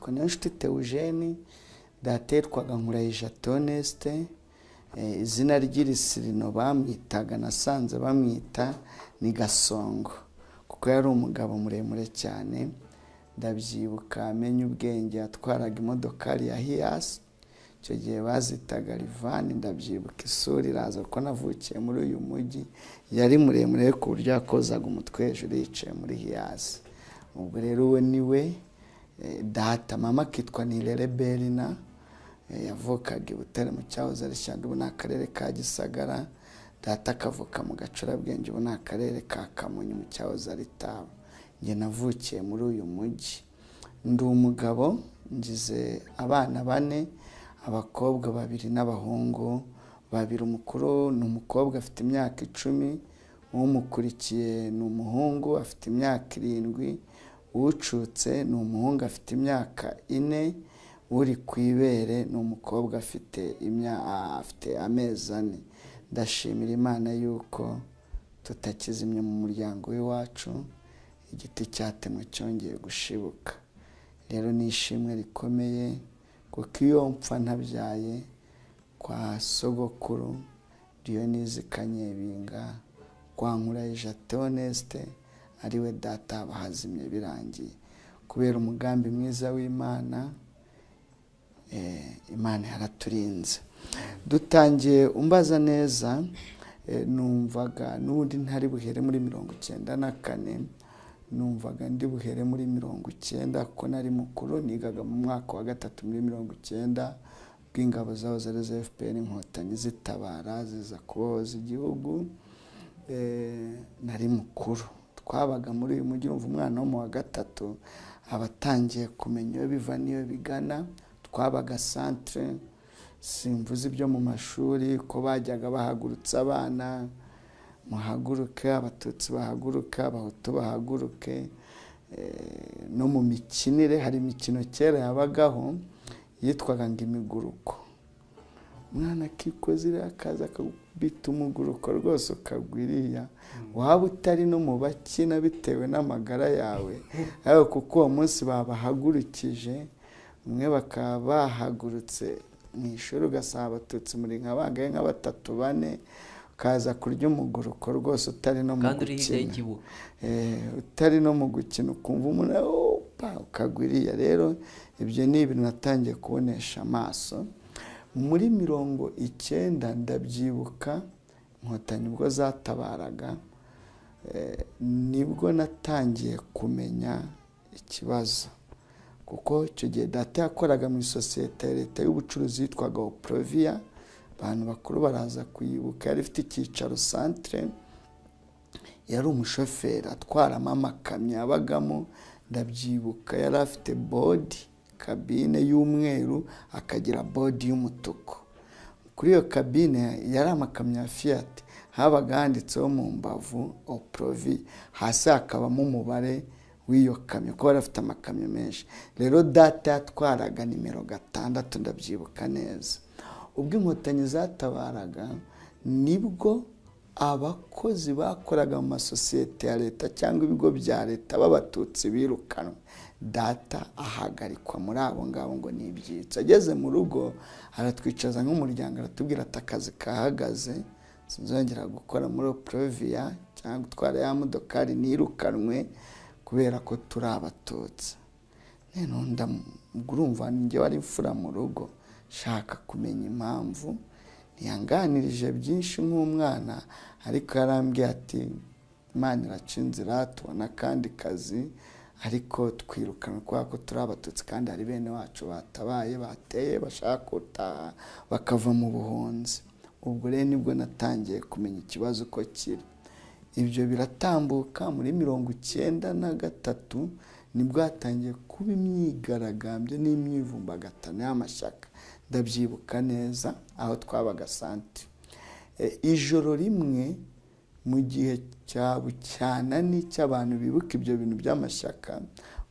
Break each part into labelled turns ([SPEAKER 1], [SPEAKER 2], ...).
[SPEAKER 1] nitwa Niyonshuti Theogene, data yitwaga Nkurayija Theoneste, izina ry'irisirino bamwitaga nasanze bamwita ni Gasongo kuko yari umugabo muremure cyane. Ndabyibuka amenye ubwenge atwaraga imodokari ya Hiace, icyo gihe bazitaga Rivani. Ndabyibuka isura iraza kuko navukiye muri uyu mujyi, yari muremure ku buryo yakozaga umutwe hejuru yicaye muri Hiace. Ubwo rero we niwe data. Mama akitwa Nirere Berina, yavukaga i Butare mu cyahoze ari Shyanda, ubu ni akarere ka Gisagara. Data akavuka mu Gacurabwenge, ubu ni akarere ka Kamonyi mu cyahoze ari Taba. Njye navukiye muri uyu mujyi. Ndi umugabo, ngize abana 4, abakobwa 2 n'abahungu 2. Umukuru ni umukobwa afite imyaka 10, umukurikiye ni umuhungu afite imyaka 7, ucutse ni umuhungu afite imyaka 4, uri kwibere ni umukobwa afite amezi 4. Ndashimira Imana yuko tutakizimye mu muryango w'iwacu, igiti cyatemwe cyongeye gushibuka. Rero ni ishimwe rikomeye kuko iyo mpfa ntabyaye kwa sogokuru Dionise Kanyebinga, kwa Nkurayija Theoneste, ariwe data bahazimye birangiye. Kubera umugambi mwiza w'Imana, Imana yaraturinze. Dutangiye umbaza neza, numvaga n'ubundi ntari buhere muri 94, numvaga ndi buhere muri 90 kuko nari mukuru. Nigaga mu mwaka wa 3 muri 90 bw'ingabo zaho zari za FPR Inkotanyi zitabara ziza kubohoza igihugu. Nari mukuru. Twabaga muri uyu mujyi, urumva umwana wo mu wa 3 abatangiye kumenya iyo biva niyo bigana. Twabaga centre, simvuze ibyo mu mashuri ko bajyaga bahagurutsa abana, muhaguruke, Abatutsi bahaguruke, Abahutu bahaguruke. No mu mikinire hari imikino kera yabagaho yitwaga ngo imiguruko. Umwana akikozira akaza akabita umuguruko rwose ukagwiriya, waba utari no mu bakina bitewe n'amagara yawe. Ariko kuko uwo munsi babahagurukije, umwe bakaba bahagurutse mu ishuri, ugasaba Abatutsi muri nka bangaye nka 3 4, ukaza kurya umuguruko rwose utari no mu gukina. Utari no mu gukina ukumva umuntu ukagwiriya. Rero ibyo ni ibintu natangiye kubonesha amaso muri 90. Ndabyibuka Inkotanyi ubwo zatabaraga, nibwo natangiye kumenya ikibazo, kuko icyo gihe data yakoraga mu sosiyete ya leta y'ubucuruzi yitwaga Oprovia. Abantu bakuru baraza kuyibuka. Yari ifite icyicaro centre, yari umushoferi atwaramo amakamyo yabagamo. Ndabyibuka yari afite body kabine y'umweru, akagira body y'umutuku. Kuri iyo kabine yari amakamyo ya Fiat, habaga handitseho mu mbavu Oprovia, hasi hakabamo umubare w'iyo kamyo ko bari afite amakamyo menshi. Rero data yatwaraga nimero 6, ndabyibuka neza. Ubwo Inkotanyi zatabaraga, nibwo abakozi bakoraga mu masosiyete ya leta cyangwa ibigo bya leta b'Abatutsi birukanwe. Data ahagarikwa muri abo ngabo ngo ni ibyitso. Ageze mu rugo aratwicaza nk'umuryango, aratubwira ati akazi kahagaze, sinzongera gukora muri Oprovia cyangwa gutwara ya modokari, nirukanwe kubera ko turi Abatutsi. None urumva njye wari imfura mu rugo, shaka kumenya impamvu. Ntiyanganirije byinshi nk'umwana, ariko yarambwiye ati Imana iraca inzira, tubona akandi kazi, ariko twirukanwe kubera ko turi Abatutsi kandi hari bene wacu batabaye, bateye bashaka gutaha bakava mu buhunzi. Ubwo rero nibwo natangiye kumenya ikibazo uko kiri. Ibyo biratambuka muri 93, nibwo hatangiye kuba imyigaragambyo n'imyivumbagatano y'amashyaka. Ndabyibuka neza aho twabaga centre. Ijoro rimwe mu gihe cya bucyana cy'abantu bibuka ibyo bintu by'amashyaka,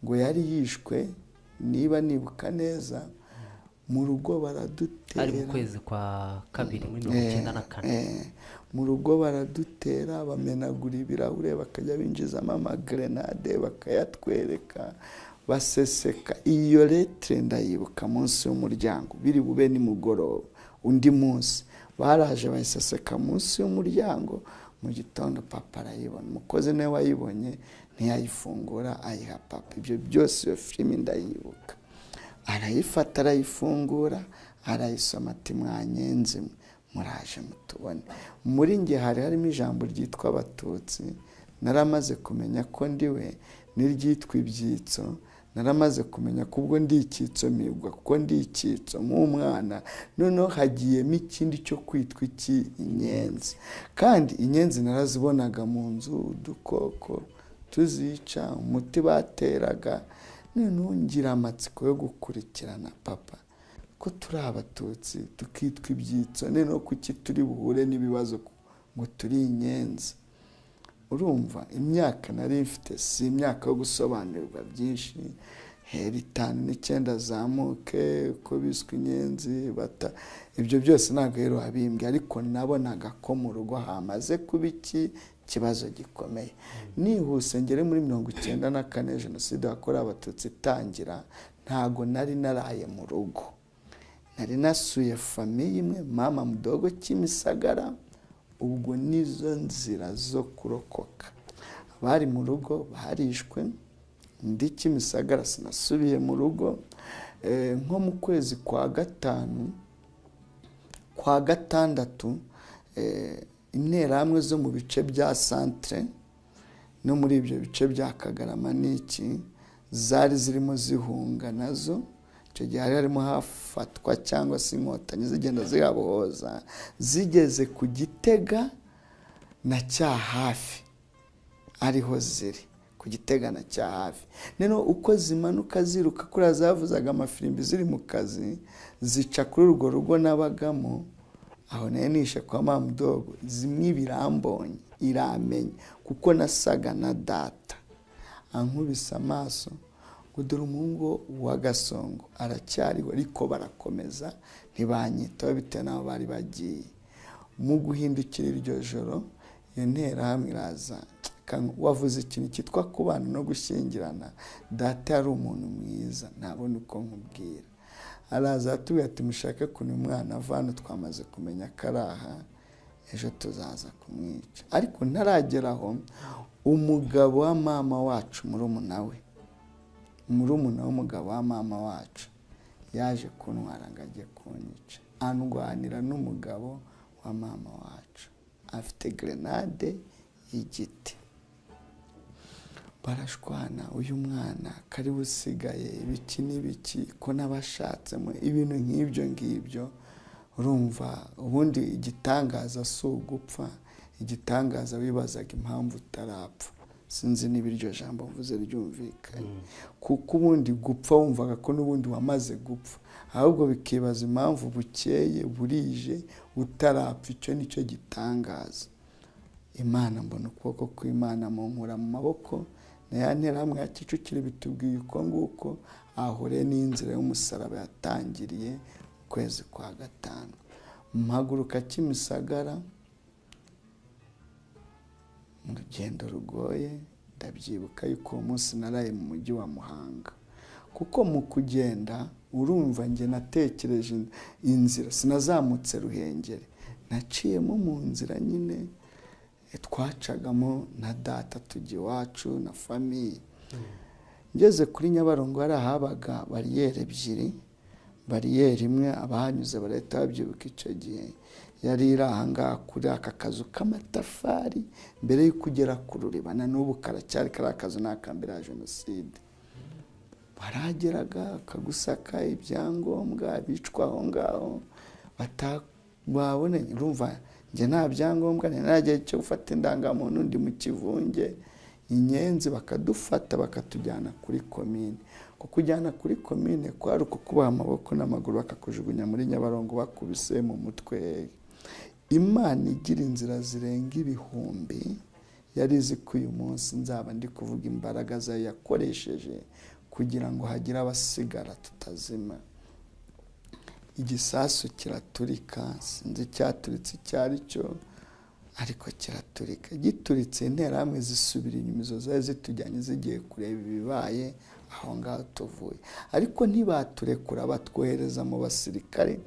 [SPEAKER 1] ngo yari yishwe, niba nibuka neza, mu rugo baradutera.
[SPEAKER 2] Ari mu kwezi kwa 2 muri 94.
[SPEAKER 1] Mu rugo baradutera, bamenagura ibirahure, bakajya binjizamo amagrenade bakayatwereka. baseseka iyo letre ndayibuka munsi y'umuryango, biri bube nimugoroba. Undi munsi baraje bayiseseka munsi y'umuryango, mu gitondo papa arayibona. Umukozi nawe wayibonye ntiyayifungura, ayiha papa. Ibyo byose iyo filimi ndayibuka. Arayifata arayifungura, arayisoma ati mwanyenzi muraje mutubone. Muri nge hari harimo ijambo ryitwa Abatutsi. Naramaze kumenya ko ndiwe, n'iryitwa ibyitso. Naramaze kumenya ko ubwo ndi icyitso mibwa, kuko ndi icyitso nk'umwana. Noneho hagiyemo ikindi cyo kwitwa iki, inyenzi. Kandi inyenzi narazibonaga mu nzu, udukoko tuzica, umuti bateraga. Noneho ngira amatsiko yo gukurikirana papa, ko turi Abatutsi tukitwa ibyitso, noneho kuki turi buhure n'ibibazo ngo turi inyenzi. Urumva imyaka nari mfite si imyaka yo gusobanurirwa byinshi. Heri 5 n'9 zamuke ko biswe inyenzi bata, ibyo byose ntabwo rero abimbye, ariko nabonaga ko mu rugo hamaze kuba iki kibazo gikomeye. Nihuse ngere muri 1994 jenoside yakorewe Abatutsi itangira, ntago nari naraye mu rugo. Nari nasuye famiye imwe, mama mudogo Kimisagara. Ubwo nizo nzira zo kurokoka. Bari mu rugo barishwe, ndi Kimisagara sinasubiye mu rugo. Nko mu kwezi kwa gatanu, kwa gatandatu, interahamwe zo mu bice bya centre no muri ibyo bice bya Kagarama n'iki zari zirimo zihunga nazo. Icyo gihe harimo hafatwa cyangwa se inkotanyi zigenda zihabohoza, zigeze ku Gitega na Cyahafi, ariho ziri ku Gitega na Cyahafi. Neno uko zimanuka ziruka kuri zavuzaga amafirimbi ziri mu kazi, zica kuri urwo rugo nabagamo. Aho nayo nishe kwa mama mudogo, zimwe birambonye iramenye kuko nasaga na data. Ankubise amaso, dore umuhungu wa Gasongo aracyariho, ariko barakomeza ntibanyitaho bitewe n'aho bari bagiye. Mu guhindukira iryo joro, iyo nterahamwe iraza, wavuze ikintu cyitwa kubana no gushyingirana. Data yari umuntu mwiza, ntabona uko nkubwira. Araza atubwira ati mushake kuno umwana avana, twamaze kumenya karaha, ejo tuzaza kumwica. Ariko ntarageraho, umugabo wa mama wacu, murumuna w'umugabo wa mama wacu yaje kuntwara ngo ajye kunyica. Andwanira n'umugabo wa mama wacu, afite grenade y'igiti. Barashwana, uyu mwana kari busigaye ibiki n'ibiki, ko nabashatsemo ibintu nk'ibyo ngibyo. Urumva ubundi igitangaza si ugupfa, igitangaza wibazaga impamvu utarapfa. Sinzi niba iryo jambo mvuze ryumvikanye, kuko ubundi gupfa wumvaga ko n'ubundi wamaze gupfa, ahubwo bikibaza impamvu bukeye burije utarapfa. Icyo nicyo gitangaza. Imana, mbona ukuboko kw'Imana munkura mu maboko, na ya nterahamwe ya Kicukiro bitubwiye uko nguko, ahure n'inzira y'umusaraba yatangiriye ukwezi kwa gatanu. Mpaguruka Kimisagara mu rugendo rugoye. Ndabyibuka yuko uwo munsi naraye mu mujyi wa Muhanga, kuko mu kugenda urumva nge natekereje inzira, sinazamutse Ruhengeri, naciyemo mu nzira nyine twacagamo na data tujya iwacu na famiye. Ngeze kuri Nyabarongo hari ahabaga bariyeri ebyiri. Bariyeri imwe abahanyuze barahita babyibuka, icyo gihe yari iri ahangaha kuri aka kazu k'amatafari mbere yo kugera ku Ruriba. Na n'ubu karacyari kari akazu n'akambere ya jenoside. Barageraga akagusaka ibyangombwa, bicwa aho ngaho babonanye. Urumva nge nta byangombwa, naragiye cyo gufata indangamuntu, ndi mu kivunge. Inyenzi bakadufata bakatujyana kuri komine. Kujyana kuri komine kwari uko kubaha amaboko n'amaguru bakakujugunya muri Nyabarongo bakubise mu mutwe. Imana igira inzira zirenga ibihumbi, yari izi ko uyu munsi nzaba ndi kuvuga imbaraga zayo yakoresheje kugira ngo hagire abasigara tutazima. Igisasu kiraturika, sinzi icyaturitse icyo ari cyo, ariko kiraturika. Gituritse interahamwe zisubira inyuma, izo zari zitujyanye zigiye kureba ibibaye aho ngaho tuvuye. Ariko ntibaturekura batwohereza mu basirikare.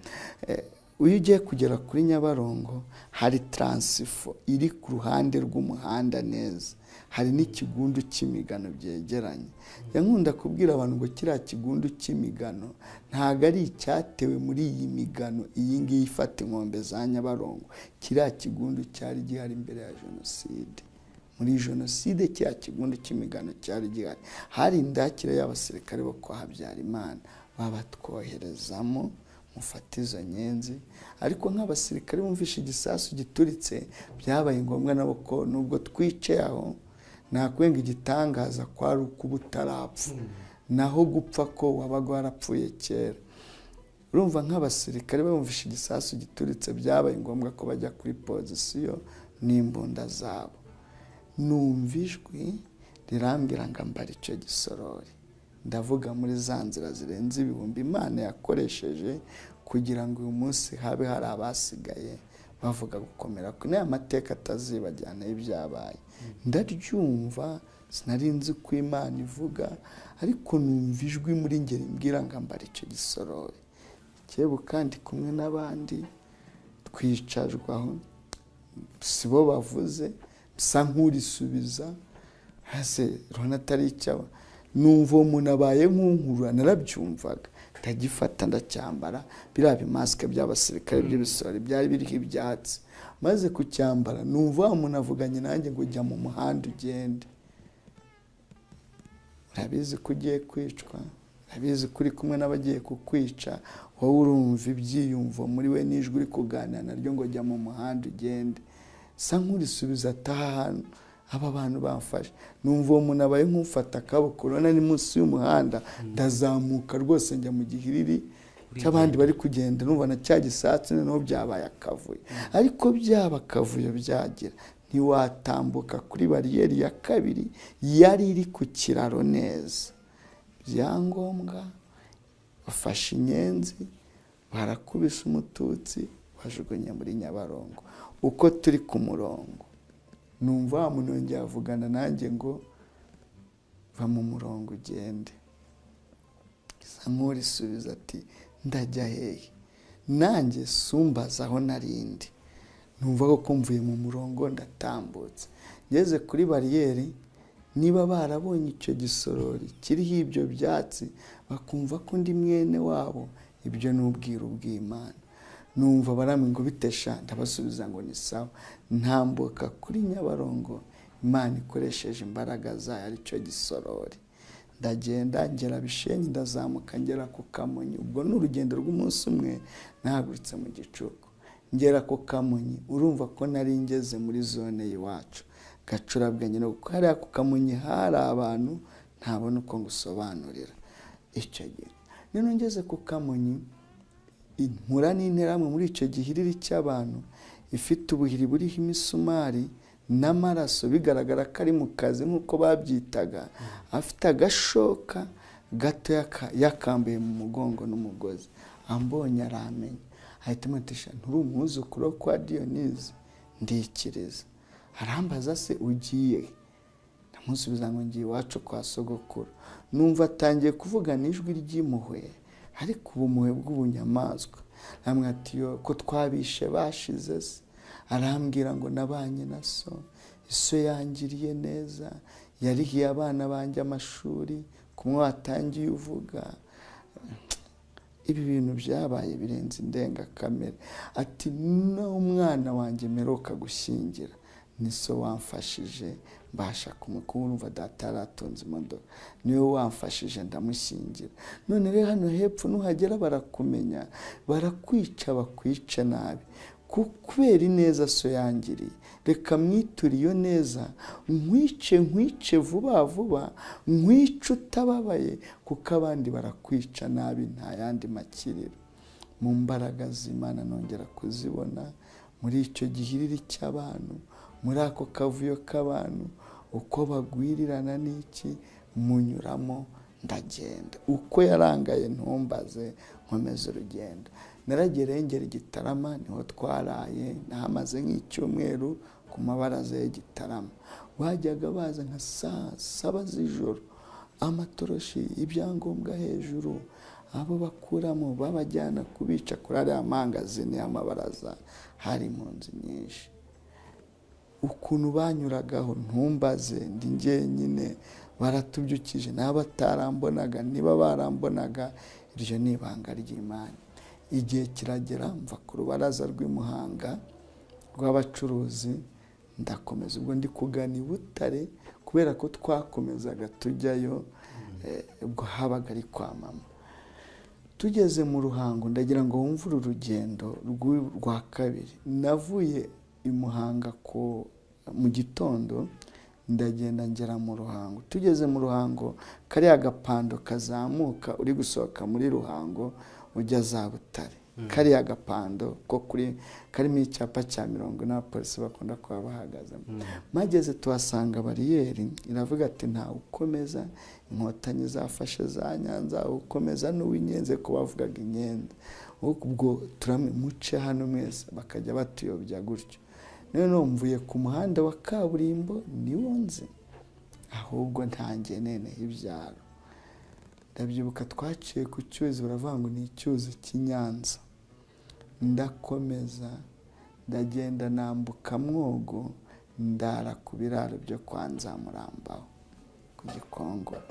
[SPEAKER 1] Iyo ugiye kugera kuri Nyabarongo hari taransifo iri ku ruhande rw'umuhanda neza, hari n'ikigundu cy'imigano byegeranye. Yankunda kubwira abantu ngo kiriya kigundu cy'imigano ntabwo ari icyatewe muri iyi migano iyi ngiyi ifata inkombe za Nyabarongo. Kiriya kigundu cyari gihari imbere ya jenoside. Muri jenoside kiriya kigundu cy'imigano cyari gihari. Hari indakire y'abasirikare bo kwa Habyarimana babatwoherezamo mufata izo nyenzi. Ariko nk'abasirikare bumvishe igisasu gituritse byabaye ngombwa nabo ko nubwo twicaye aho nakwenga igitangaza kwari ukuba utarapfa, naho gupfa ko wabaga warapfuye kera. Urumva nk'abasirikare bumvishe igisasu gituritse byabaye ngombwa ko bajya kuri pozisiyo n'imbunda zabo. Numva ijwi rirambwira ngo ambara icyo gisorori. Ndavuga muri za nzira zirenze ibihumbi Imana yakoresheje kugira ngo uyu munsi habe hari abasigaye bavuga gukomera ko n'aya mateka atazibajyana y'ibyabaye. Ndaryumva, sinari nzi ko Imana ivuga, ariko numva ijwi muri ngeri mbwira ngo ambara icyo gisorori. Cyebu kandi kumwe n'abandi twicajwaho, sibo bavuze, bisa nk'urisubiza hase rona atari icyawa. Numva uwo muntu abaye nk'unkurura, narabyumvaga ndagifata ndacyambara. Biriya bimasike by'abasirikare by'ibisori byari biriho ibyatsi, maze kucyambara numva wa muntu avuganye nanjye ngo jya mu muhanda ugende. Urabizi ko ugiye kwicwa, urabizi ko uri kumwe n'abagiye kukwica, wowe urumva ibyiyumvo muri we n'ijwi uri kuganira naryo ngo jya mu muhanda ugende. Sa nk'urisubiza ataha hano aba bantu bamfashe. Numva uwo muntu abaye nk'ufata akaboko, urabona ni munsi y'umuhanda, ndazamuka rwose njya mu gihiriri cy'abandi bari kugenda. Numva na cya gisatsi noneho byabaye akavuyo. Ariko byaba akavuyo byagira, ntiwatambuka kuri bariyeri ya kabiri yari iri ku kiraro neza. Byangombwa bafashe inyenzi barakubise umututsi bajugunya muri Nyabarongo. Uko turi ku murongo numva wa muntu yongeye avugana nanjye ngo va mu murongo ugende. Sa nk'urisubiza ati ndajya hehe? Nanjye sumbaza aho narindi. Numva ko mvuye mu murongo ndatambutse. Ngeze kuri bariyeri, niba barabonye icyo gisorori kiriho ibyo byatsi bakumva ko ndi mwene wabo, ibyo n'ubwiru bw'Imana. Numva barame ngo bitesha, ndabasubiza ngo ni sawa. Ntambuka kuri Nyabarongo, Imana ikoresheje imbaraga zayo ari cyo gisorori. Ndagenda ngera Bishenyi, ndazamuka ngera ku Kamonyi. Ubwo n'urugendo rw'umunsi umwe nahagurutse mu gicuku. Ngera ku Kamonyi, urumva ko nari ngeze muri zone y'iwacu Gacurabwenge. No kuko hariya ku Kamonyi hari abantu ntabona uko ngusobanurira icyo gihe. None ngeze ku Kamonyi, impura n'interamwe muri icyo gihiriri cy'abantu ifite ubuhiri buriho imisumari n'amaraso, bigaragara ko ari mu kazi nk'uko babyitaga. Afite agashoka gato yakambaye mu mugongo n'umugozi. Ambonye aramenya, ahita amutisha, nturi umwuzukuru kwa Diyonizi? Ndikiriza. Arambaza se ugiye? Ndamusubiza ngo ngiye iwacu kwa sogokuru. Numva atangiye kuvuga n'ijwi ry'impuhwe, ariko ubumuhe bw'ubunyamaswa. Namwe ati yo ko twabishe bashize se? Arambwira ngo nabanye na so yangiriye neza, yarihiye abana banjye amashuri, kumwe watangiye uvuga. Ibi bintu byabaye birenze indengakamere. Ati n'umwana wanjye meruka gushyingira, ni so wamfashije mbasha kumurumva. Data yaratunze imodoka, niwe wamfashije ndamushyingira. None rero hano hepfo nuhagera barakumenya, barakwica, bakwica nabi kubera ineza so yangiriye. Reka mwiture iyo neza, nkwice vuba vuba, nkwice utababaye, kuko abandi barakwica nabi nta yandi makiriro. Mu mbaraga z'Imana nongera kuzibona muri icyo gihiriri cy'abantu, muri ako kavuyo k'abantu, uko bagwirirana n'iki, munyuramo ndagenda. Uko yarangaye ntumbaze, nkomeza urugendo. Naragereye ngera i Gitarama, niho twaraye. Nahamaze nk'icyumweru ku mabaraza ya Gitarama. Wajyaga baza nka saa 7 z'ijoro amatoroshi, ibyangombwa hejuru, abo bakuramo babajyana kubica kuri ariya mangazini y'amabaraza, hari impunzi nyinshi. Ukuntu banyuragaho ntumbaze, ndi njyenyine, baratubyukije, n'abatarambonaga niba barambonaga, iryo ni ibanga ry'Imana. Igihe kiragera mva ku rubaraza rw'Imuhanga rw'abacuruzi, ndakomeza, ubwo ndi kugana i Butare kubera ko twakomezaga tujyayo, ubwo habaga ari kwa mama. Tugeze mu Ruhango, ndagira ngo wumve uru rugendo rwa kabiri. Navuye i Muhanga mu gitondo, ndagenda ngera mu Ruhango. Tugeze mu Ruhango, kariya gapando kazamuka uri gusohoka muri Ruhango ujya za Butare, kariya gapando ko karimo icyapa cya 40 n'abapolisi bakunda kuba bahagazemo. Mageze tuhasanga bariyeri iravuga ati nta ukomeza, inkotanyi zafashe za Nyanza, ukomeza n'uw'Inyenzi ko bavugaga Inyenzi. Ubwo muce hano mwese, bakajya batuyobya gutyo. None mvuye ku muhanda wa kaburimbo niwo nzi, ahubwo ntangiye neneho ibyaro. Ndabyibuka twaciye ku cyuzi, baravuga ngo ni icyuzi cy'Inyanza. Ndakomeza ndagenda nambuka Mwogo, ndara ku biraro byo kwa Nzamurambaho ku Gikongoro.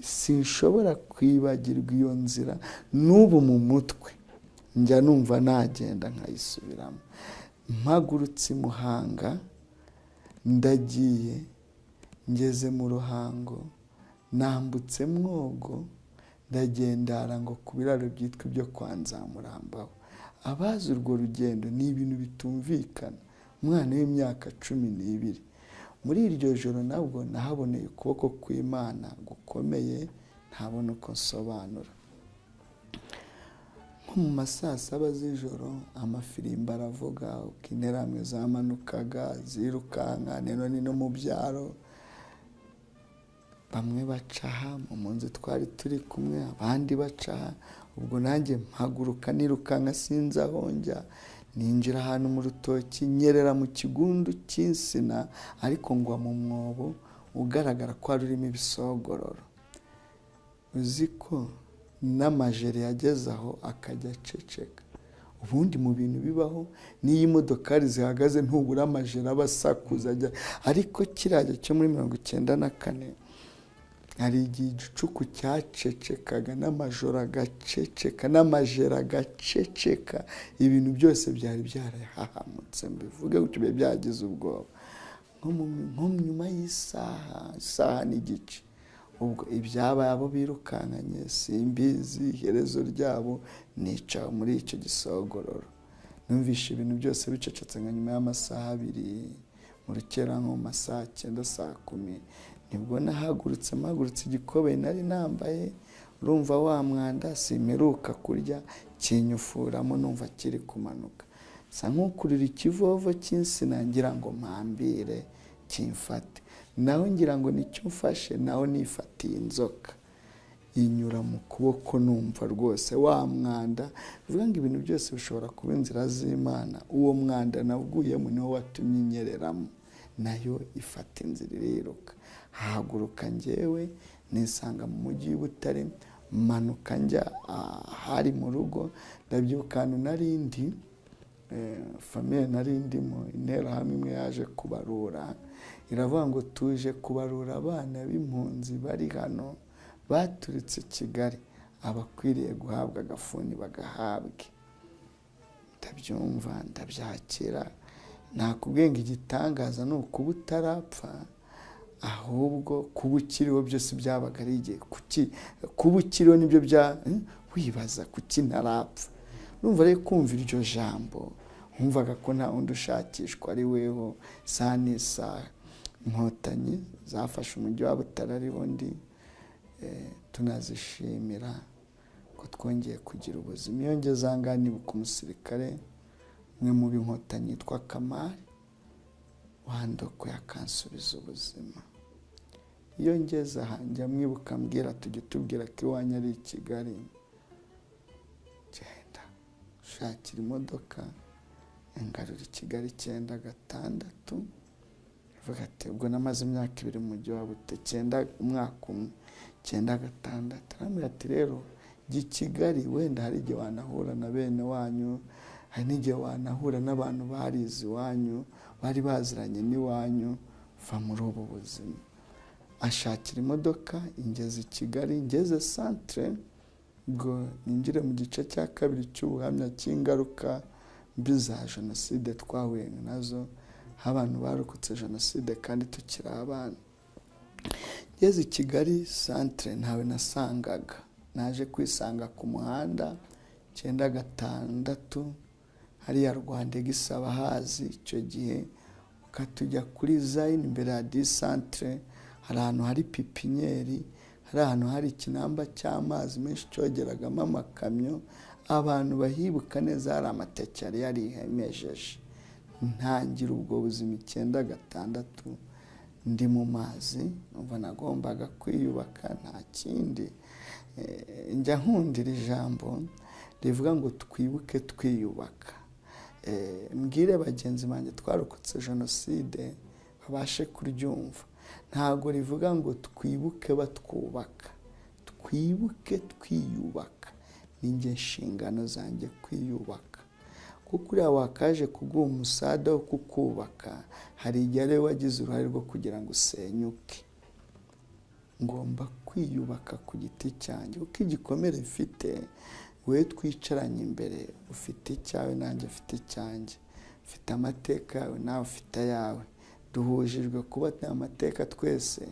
[SPEAKER 1] Sinshobora kwibagirwa iyo nzira n'ubu mu mutwe, njya numva nagenda nkayisubiramo. Mpagurutse i Muhanga, ndagiye, ngeze mu Ruhango, nambutse Mwogo, ndagendara ngo ku biraro byitwa ibyo kwa Nzamurambaho. Abazi urwo rugendo ni ibintu bitumvikana. Umwana w'imyaka 12, muri iryo joro nabwo nahaboneye ukuboko kw'Imana gukomeye, ntabona uko nsobanura. Nko mu masaa 7 z'ijoro, amafirimbi aravuga, uko interamwe zamanukaga zirukanka none no mu byaro. Bamwe bacaha mu nzu twari turi kumwe, abandi bacaha. Ubwo nanjye mpaguruka nirukanka sinzi aho njya, ninjira ahantu mu rutoki, nyerera mu kigundu cy'insina, ariko ngwa mu mwobo ugaragara ko rurimo ibisogororo. Uzi ko n'amajeri yageze aho akajya aceceka. Ubundi mu bintu bibaho, n'iyi modokari zihagaze ntubura amajeri abasakuza ajya, ariko kirajya cyo muri 1994 hari igihe igicuku cyacecekaga, n'amajoro agaceceka, n'amajeri agaceceka, ibintu byose byari byarahahamutse. Mbivuge gutyo byagize ubwoba. Nko nyuma y'isaha n'igice, ubwo ibyabaye abo birukankanye simbizi, iherezo ryabo nica muri icyo gisogororo. Numvishe ibintu byose bicecetse nka nyuma y'amasaha 2 mu rukera, nko mu masaha 9 saa 10, nibwo nahagurutse igikobe nari nambaye. Urumva wa mwanda simeruka kurya, kinyufuramo numva kiri kumanuka. Sa nk'ukurira ikivovo cy'insina, ngira ngo mpambire kimfate. Naho ngira ngo nicyo mfashe, naho nifatiye inzoka inyura mu kuboko, numva rwose wa mwanda. Bivuga ngo ibintu byose bishobora kuba inzira z'Imana. Uwo mwanda nabwuyemo niwo watumye inyereramo, nayo ifata inzira iriruka. Haguruka njyewe nisanga mu mujyi w'Ibutare, manuka njya hari mu rugo. Ndabyukana narindi famille narindimo, interahamwe imwe yaje kubarura, iravuga ngo tuje kubarura abana b'impunzi bari hano baturitse Kigali, abakwiriye guhabwa agafuni bagahabwe. Ndabyumva ndabyakira. Nakubwenga igitangaza ni ukuba utarapfa, ahubwo kuba ukiriho byose byabaga ari igihe. Kuba ukiriho nibyo wibaza kuki ntarapfa. Urumva rero kumva iryo jambo, nkumvaga ko nta wundi ushakishwa ari weho. Isaha n'isaha inkotanyi zafashe umujyi wa Butare ari bundi, tunazishimira ko twongeye kugira ubuzima. Iyo ngeze aha ngaha nibuka umusirikare umwe mu b'inkotanyi yitwa Kamari, wandokoye akansubiza ubuzima. Iyo ngeze aha njya mwibuka mbwira, tujye tubwira ko iwanyu ari i Kigali, genda ushakira imodoka ngarura i Kigali 9/6. Vuga ati ubwo namaze imyaka 2 mu mujyi wa Butare, 9 umwaka umwe, 96 arambwira ati rero jya i Kigali wenda hari igihe wanahura na bene wanyu, hari n'igihe wanahura n'abantu barize iwanyu bari baziranye n'iwanyu, va muri ubu buzima. Ashakira imodoka ingeze i Kigali, ngeze centre ngo ninjire mu gice cya kabiri cy'ubuhamya cy'ingaruka mbi za jenoside twahuye nazo, abantu barokotse jenoside kandi tukiri abana. Ngeze i Kigali centre ntawe nasangaga, naje kwisanga ku muhanda 96 hariya Rwanda gisaba hazi icyo gihe, ukatujya kuri Zain imbere ya centre, hari ahantu hari pipinyeri, hari ahantu hari ikinamba cy'amazi menshi cyogeragamo amakamyo, abantu bahibuka neza hari amateke yari yarihemejeje. Ntangira ubwo buzima 96 ndi mu mazi, numva nagombaga kwiyubaka nta kindi. Njya nkundira ijambo rivuga ngo twibuke twiyubaka. Mbwire bagenzi banjye twarokotse jenoside babashe kuryumva. Ntago rivuga ngo twibuke batwubaka, twibuke twiyubaka. Ninjye nshingano zanjye kwiyubaka, kuko uriya wakaje kuguha umusada wo kukubaka, hari igihe ari we wagize uruhare rwo kugira ngo usenyuke. Ngomba kwiyubaka ku giti cyanjye, kuko igikomere mfite we twicaranye imbere, ufite icyawe nanjye ufite icyanjye, ufite amateka yawe nawe ufite ayawe, duhujijwe kuba nta mateka twese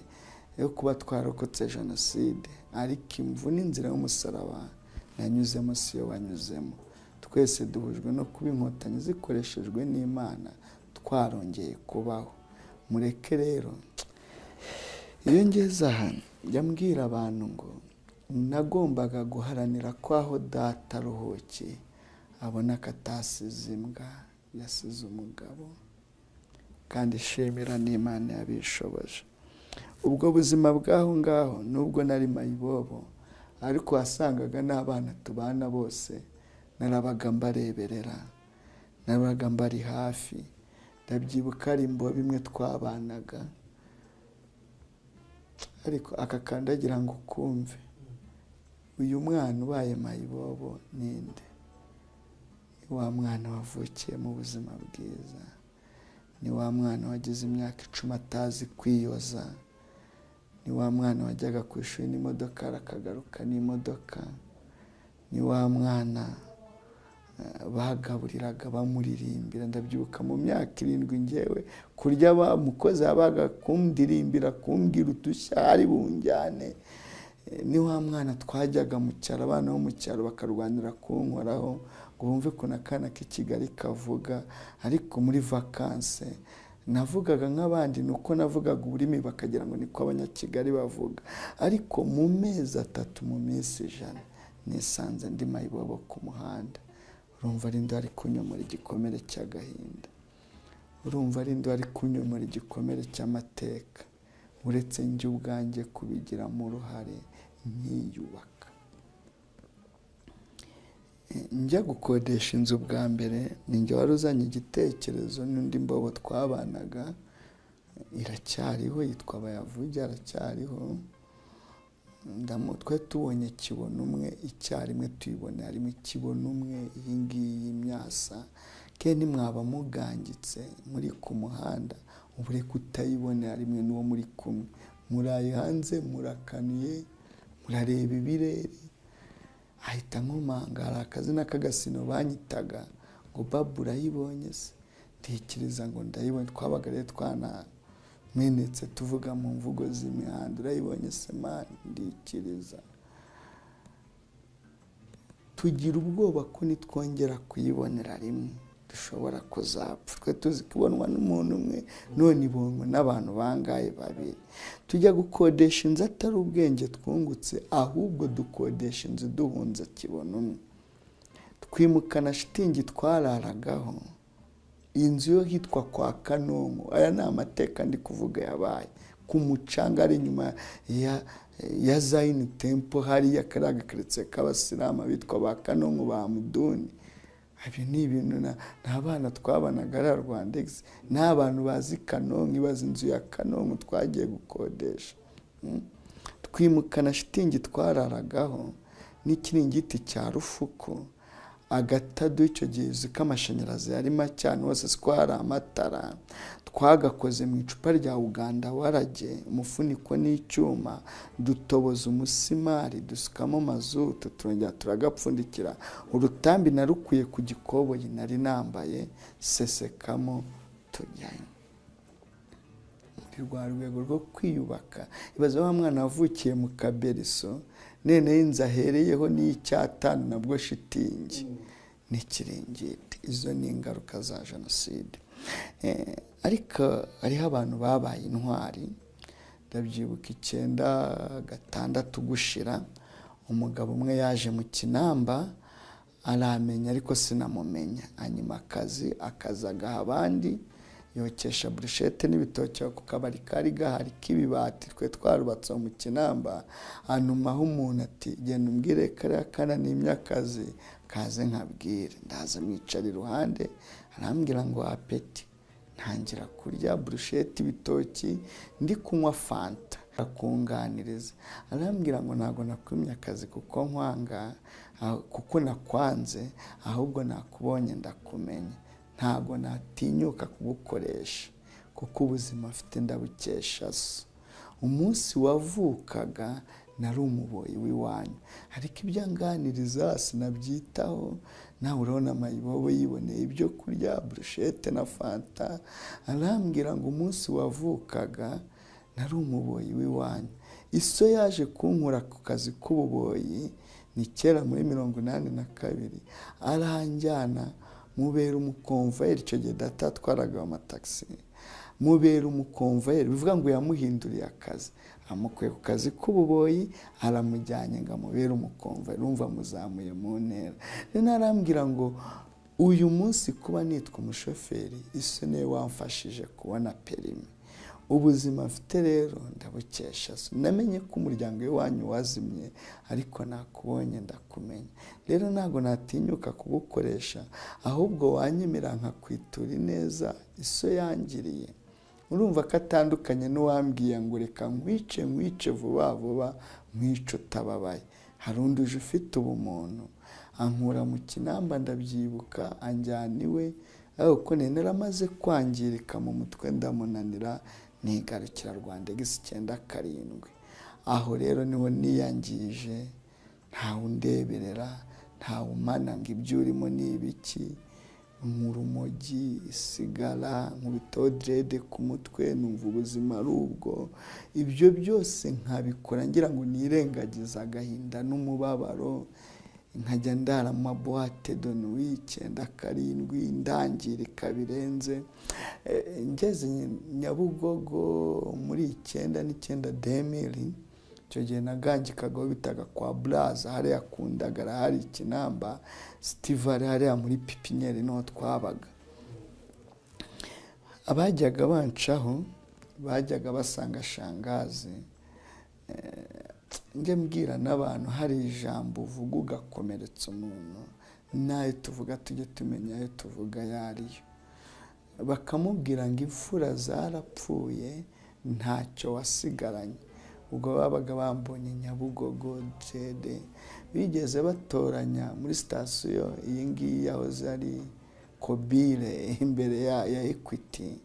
[SPEAKER 1] yo kuba twarokotse jenoside, ariko imvune inzira y'umusaraba nanyuzemo siyo wanyuzemo. Twese duhujwe no kuba inkotanyi zikoreshejwe n'Imana twarongeye kubaho. Mureke rero iyo ngeze aha njya mbwira abantu ngo nagombaga guharanira ko aho data aruhukiye abona ko atasize imbwa, yasize umugabo, kandi shimira n'Imana yabishoboje. Ubwo buzima bw'aho ngaho nubwo nari mayibobo, ariko wasangaga n'abana tubana bose narabaga mbareberera, narabaga mbari hafi. Ndabyibuka ari imbo bimwe twabanaga, ariko akakandagira ngo kumve uyu mwana ubaye mayibobo ninde? Ni wa mwana wavukiye mu buzima bwiza, ni wa mwana wagize imyaka 10 atazi kwiyoza, ni wa mwana wajyaga ku ishuri n'imodoka arakagaruka n'imodoka, ni wa mwana bagaburiraga bamuririmbira. Ndabyibuka mu myaka 7 ngewe kurya bamukoze abaga kumdirimbira kumbwira udushya ari bunjyane. Ni wa mwana twajyaga mu cyaro, abana bo mu cyaro bakarwanira kunkoraho ngo bumve ko nakana k'Ikigali kavuga, ariko muri vacances navugaga nk'abandi, nuko navugaga ururimi bakagira ngo niko abanyakigali bavuga. Ariko mu mezi 3 mu minsi 100 nisanze ndi mayibobo ku muhanda. Urumva ari ndo ari kunyomora igikomere cy'agahinda, urumva ari ndo ari kunyomora igikomere cy'amateka, uretse njye ubwanjye kubigiramo uruhare nkiyubaka. Njya gukodesha inzu bwa mbere ninjye wari uzanye igitekerezo, n'undi mbobo twabanaga iracyariho, yitwa Bayavuge, aracyariho. Ndamutwe tubonye kibona umwe icyarimwe, tuyibone harimo ikibona umwe, iyi ngiyi y'imyasa ke nimwaba mugangitse muri ku muhanda ubure kutayibonera rimwe n'uwo muri kumwe, muraye hanze murakanuye murareba ibirere. Ahita nkomangara akazina k'agasino banyitaga ngo babu urayibonye se? Ntekereza ngo ndayibonye. Twabaga rero twanamenetse tuvuga mu mvugo z'imihanda, urayibonye se mani? Ndikiriza. Tugira ubwoba ko nitwongera kuyibonera rimwe dushobora kuzapfa. Twe tuzi kubonwa n'umuntu umwe, none ibonwa n'abantu bangaye babiri. Tujya gukodesha inzu atari ubwenge twungutse, ahubwo dukodesha inzu duhunze kibona umwe. Twimukana shitingi twararagaho, inzu yo hitwa kwa Kanonko. Aya ni amateka ndi kuvuga yabaye ku mucanga ari inyuma ya Zain Temple, hariya karaga keretse k'abasilamu bitwa ba Kanonko ba Muduni. Abi ni ibintu n'abana twabanaga ari Rwandex, n'abantu bazi Kanonko, ibaza inzu ya Kanonko twagiye gukodesha. twimukana shitingi twararagaho n'ikiringiti cya rufuku, agatadu icyo gihe uzi ko amashanyarazi yari make cyane hose, siko hari amatara, twagakoze mu icupa rya Uganda warage, umufuniko n'icyuma, dutoboza umusimari, dusukamo mazutu, turongera turagapfundikira, urutambi narukuye ku gikoboyi nari nambaye, sesekamo tujyayo. Muri rwa rwego rwo kwiyubaka, ibaza wa mwana wavukiye mu kaberiso, nene y'inzu ahereyeho n'icyatanu nabwo shitingi n'ikiringiti. Izo ni ingaruka za jenoside. Ariko hariho abantu babaye intwari. Ndabyibuka 1996 gushira, umugabo umwe yaje mu Kinamba aramenya ariko sinamumenya, anyuma akazi agaha abandi, yokesha brushette n'ibitoki ku kabari kari gahari k'ibibati twe twarubatse mu Kinamba. Anumaho umuntu ati genda umbwire kariya kana n'imyakazi kaze nkabwire. Ndaza mwicara iruhande, arambwira ngo apeti. Ntangira kurya brushette ibitoki, ndi kunywa fanta, akunganiriza. Arambwira ngo ntago nakwimye akazi kuko nkwanga, kuko nakwanze, ahubwo nakubonye ndakumenya. Ntago natinyuka kugukoresha kuko ubuzima afite ndabukesha so. Umunsi wavukaga nari umuboyi w'iwanyu, ariko ibyanganiriza sinabyitaho. Nawe urabona amayibobo yiboneye ibyo kurya, brushette na fanta. Arambwira ngo umunsi wavukaga nari umuboyi w'iwanyu. Iso yaje kunkura ku kazi k'ububoyi ni kera muri 1982, aranjyana mubera umukonvayeri. Icyo gihe data atwaraga amataxi, mubera umukonvayeri, bivuga ngo yamuhinduriye akazi, amukuye ku kazi k'ububoyi aramujyanye ngo amubere umukonvayeri. Urumva muzamuye mu ntera. Rero arambwira ngo uyu munsi kuba nitwa umushoferi, iso niwe wamfashije kubona perimi. Ubuzima mfite rero ndabukesha so. Namenye ko umuryango w'iwanyu wazimye, ariko nakubonye ndakumenya. Rero ntago natinyuka kugukoresha, ahubwo wanyemera nkakwitura neza iso yangiriye. Urumva ko atandukanye n'uwambwiye ngo reka nkwice vuba vuba, nkwice utababaye. Hari undi uje ufite ubumuntu, ankura mu Kinamba ndabyibuka, anjyana iwe, ariko naramaze kwangirika mu mutwe ndamunanira, nigarukira Rwandex 97. Aho rero niho niyangije, ntawe undeberera, ntawe umana ngo ibyo urimo ni ibiki. Nk'urumogi, isigara, nk'ubitodrede ku mutwe, numva ubuzima ari ubwo. Ibyo byose nkabikora ngira ngo nirengagize agahinda n'umubabaro. Nkajya ndara mu maboite de nuit 97, ndangirika birenze. Ngeze Nyabugogo muri 1999, icyo gihe nagangikagaho bitaga kwa Blaza, hariya kundagara, hari Kinamba Stivale, hariya muri pipinyeri niho twabaga. Abajyaga bancaho bajyaga basanga shangazi. Njye mbwira n'abantu hari ijambo uvuga ugakomeretsa umuntu, nayo tuvuga tujye tumenya ayo tuvuga yariyo. Bakamubwira ngo imfura zarapfuye ntacyo wasigaranye. Ubwo babaga bambonye Nyabugogo Jede, bigeze batoranya muri sitasiyo iyi ngiyi yahoze ari Kobile imbere ya Equity.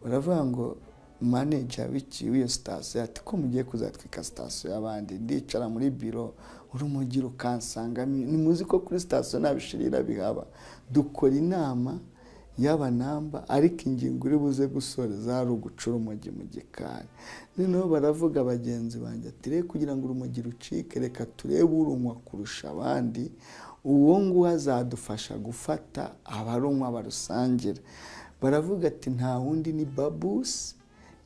[SPEAKER 1] Baravuga ngo manager w'iyo sitasiyo ati ko mugiye kuzatwika sitasiyo y'abandi. Ndicara muri biro, urumogi rukansanga, ni muzi ko kuri sitasiyo nabishirira bihaba. Dukora inama y'abanamba, ariko ingingo uri buze gusoreza ari ugucura urumogi mu gikari. Noneho baravuga bagenzi banjye ati reka kugira ngo urumogi rucike, reka turebe urunywa kurusha abandi, uwo nguwo azadufasha gufata abarunywa barusangira. Baravuga ati nta wundi ni Babus,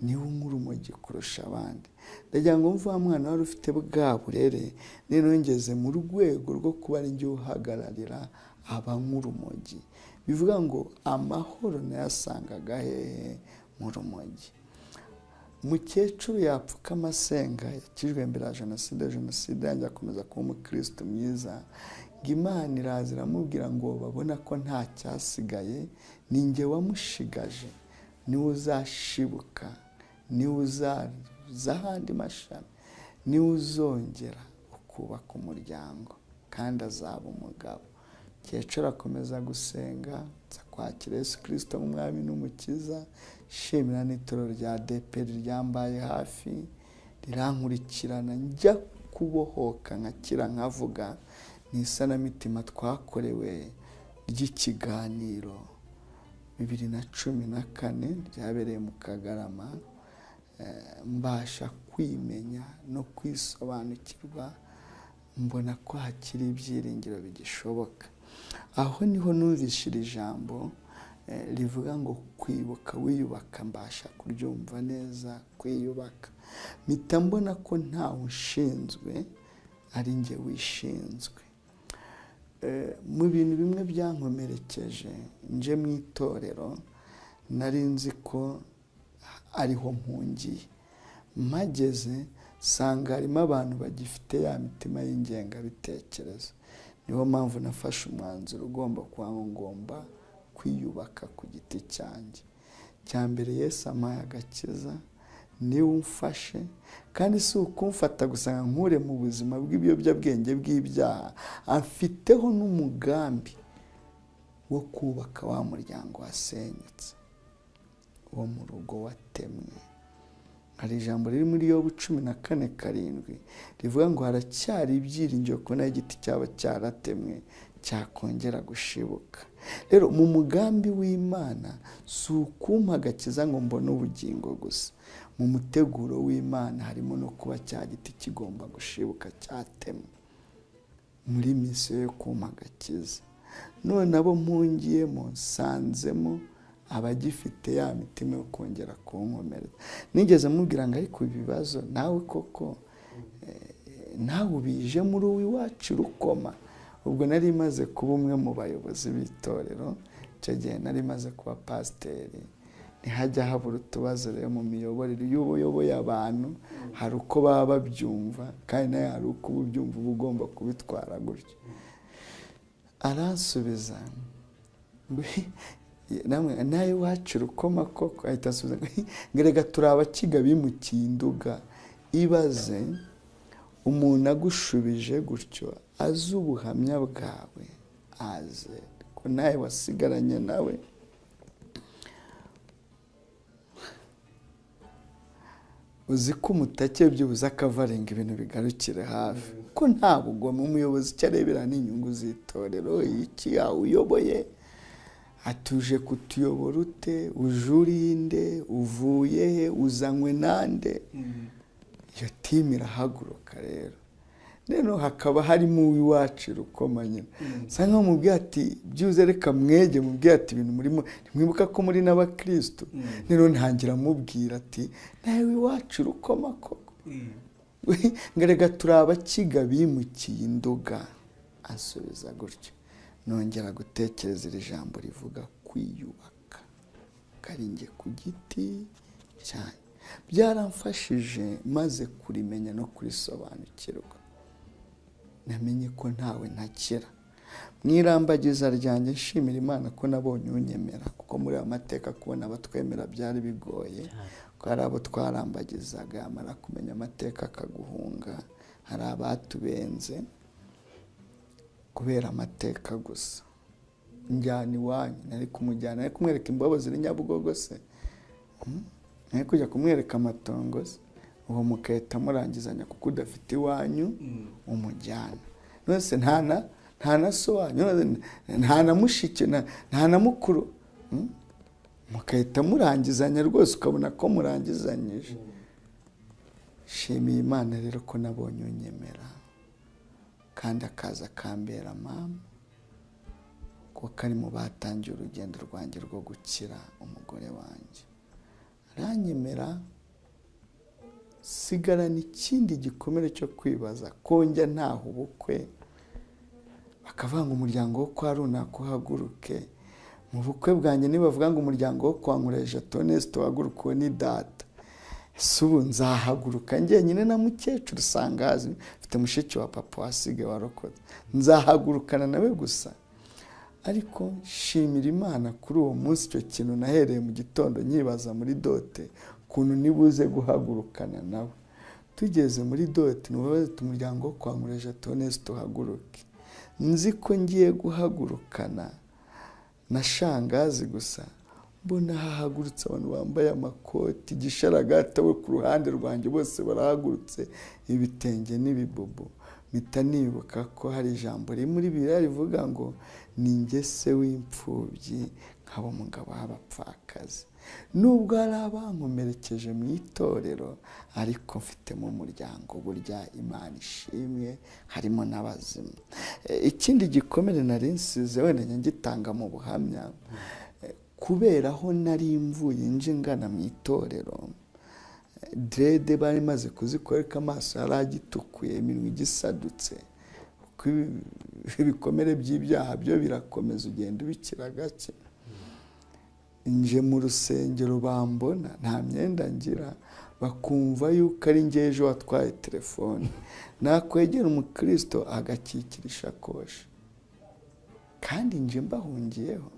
[SPEAKER 1] niwe unywa urumogi kurusha abandi. Ndagira ngo mvuga mwana wari ufite bwa burere, rero ngeze mu rwego rwo kuba ari njye uhagararira abanywa urumogi. Bivuga ngo amahoro nayasangaga hehe? Mu rumogi. Mukecuru yapfuka amasenga, yakijwe mbere ya jenoside yanjye akomeza kuba umukristo mwiza. Ngo Imana iraza iramubwira ngo babona ko nta cyasigaye, ni njye wamushigaje, niwe uzashibuka, niwe uzaza ahandi mashami, niwe uzongera ukubaka umuryango kandi azaba umugabo. Kecuru akomeza gusenga, nza kwakira Yesu Kristo nk'umwami n'umukiza, shimira n'itorero rya ADEPR ryambaye hafi, rirankurikirana njya kubohoka nkakira nkavuga. Ni isanamitima twakorewe ry'ikiganiro 2014 ryabereye mu Kagarama, mbasha kwimenya no kwisobanukirwa, mbona ko hakiri ibyiringiro bigishoboka. Aho niho numvishira ijambo rivuga ngo kwibuka wiyubaka, mbasha kuryumva neza. Kwiyubaka mpita mbona ko ntawe ushinzwe, ari njye wishinzwe. Mu bintu bimwe byankomerekeje nje mu itorero, nari nzi ko ariho mpungiye. Mageze sanga harimo abantu bagifite ya mitima y'ingengabitekerezo. Niho mpamvu nafashe umwanzuro ugomba kuba ngomba kwiyubaka ku giti cyanjye. Cya mbere Yesu ampaye agakiza, niwe umfashe, kandi si ukumfata gusa nkure mu buzima bw'ibiyobyabwenge bw'ibyaha, afiteho n'umugambi wo kubaka wa muryango wasenyutse, wo mu rugo watemwe. Hari ijambo riri muri Yobu 14:7 rivuga ngo haracyari ibyiringiro ko naho igiti cyaba cyaratemwe cyakongera gushibuka. Rero mu mugambi w'Imana si ukumpa agakiza ngo mbone ubugingo gusa. Mu muteguro w'Imana harimo no kuba cya giti kigomba gushibuka cyatemwe, muri misiyo yo kumpa agakiza. None abo mpungiyemo nsanzemo abagifite ya mitima yo kongera kunkomereza. Nigeze mubwira ngo ariko ibibazo nawe koko nawe ubije muri uw'iwacu Rukoma. Ubwo nari maze kuba umwe mu bayobozi b'itorero, icyo gihe nari maze kuba pasiteri. Ntihajya habura utubazo rero mu miyoborere. Iyo uyoboye abantu hari uko baba babyumva, kandi nawe hari uko ubyumva uba ugomba kubitwara gutyo. Aransubiza nawe iwacu Rukoma koko? Ahita asubiza ngo rega turi abakiga bimukiye Nduga. Ibaze umuntu agushubije gutyo, azi ubuhamya bwawe, aze ko nawe wasigaranye nawe. Uzi ko umutake byibuze akavarenga ibintu bigarukire hafi, ko nta bugome. Umuyobozi icyo arebera n'inyungu z'itorero. Iki uyoboye atuje kutuyobora ute? Uje urinde? Uvuye he? Uzanywe nande? Iyo timu irahaguruka rero. Rero hakaba harimo uw'iwacu Rukoma nyine. Sa nkaho mubwiye ati byuze reka mwege, mubwiye ati ibintu murimo mwibuka ko muri n'abakristo. Rero ntangira mubwira ati nawe iwacu Rukoma koko? Ngo rega turi abakiga bimukiye Nduga. Asubiza gutyo. Nongera gutekereza iri jambo rivuga kwiyubaka, karinge ku giti cyane. Byaramfashije maze kurimenya no kurisobanukirwa. Namenye ko ntawe ntakira. Mwirambagiza ryanjye nshimira Imana ko nabonye unyemera, kuko muri amateka kubona abatwemera byari bigoye. Ko hari abo twarambagizaga, amara kumenya amateka akaguhunga. Hari abatubenze kubera amateka gusa. Njyana iwanyu, nari kumujyana, nari kumwereka imbobo ziri Nyabugogo se? Nari kujya kumwereka amatongo se? Uwo mukahita murangizanya kuko udafite iwanyu umujyana. Nose nta na so wanyu, nta na mushiki, nta na mukuru. Mukahita murangizanya rwose, ukabona ko murangizanyije. Shimiye Imana rero ko nabonye unyemera, kandi akaza kambera mama, ko kari mu batangiye urugendo rwanjye rwo gukira umugore wanjye. Aranyemera, sigarana ikindi gikomere cyo kwibaza ko njya ntaho ubukwe bakavuga ngo umuryango wo kwa runaka uhaguruke. Mu bukwe bwanjye nibavuga ngo umuryango wo kwa Nkureje Toneste wahagurukiwe ni data, ese ubu nzahaguruka njyenyine na mukecuru Sangazi mfite mushiki wa papa wasigaye warokotse, nzahagurukana nawe gusa? Ariko shimira Imana kuri uwo munsi, icyo kintu nahereye mu gitondo nyibaza muri dote kuntu nibuze guhagurukana nawe. tugeze muri doti nubaze umuryango wo kwa Nkureje Tonesi tuhaguruke, nzi ko ngiye guhagurukana na shangazi gusa, mbona hahagurutse abantu bambaye amakoti, igisharagata we ku ruhande rwanjye bose barahagurutse, ibitenge n'ibibubu. Mpita nibuka ko hari ijambo riri muri Bibiliya rivuga ngo ni njye se w'imfubyi nkaba umugabo w'abapfakazi. Nubwo hari abankomerekeje mu itorero, ariko mfite mu muryango burya Imana ishimwe harimo n'abazima. Ikindi gikomere nari nsize wenda ngitanga mu buhamya, kubera aho nari mvuye nje ngana mu itorero, drede bari maze kuzikoreka, amaso yari agitukuye, iminwa igisadutse. Ibikomere by'ibyaha byo birakomeza, ugenda ubikira gake. Nje mu rusengero bambona nta myenda ngira, bakumva yuko ari njye ejo watwaye telefone, nakwegera umukristo agakikira ishakoshi, kandi nje mbahungiyeho.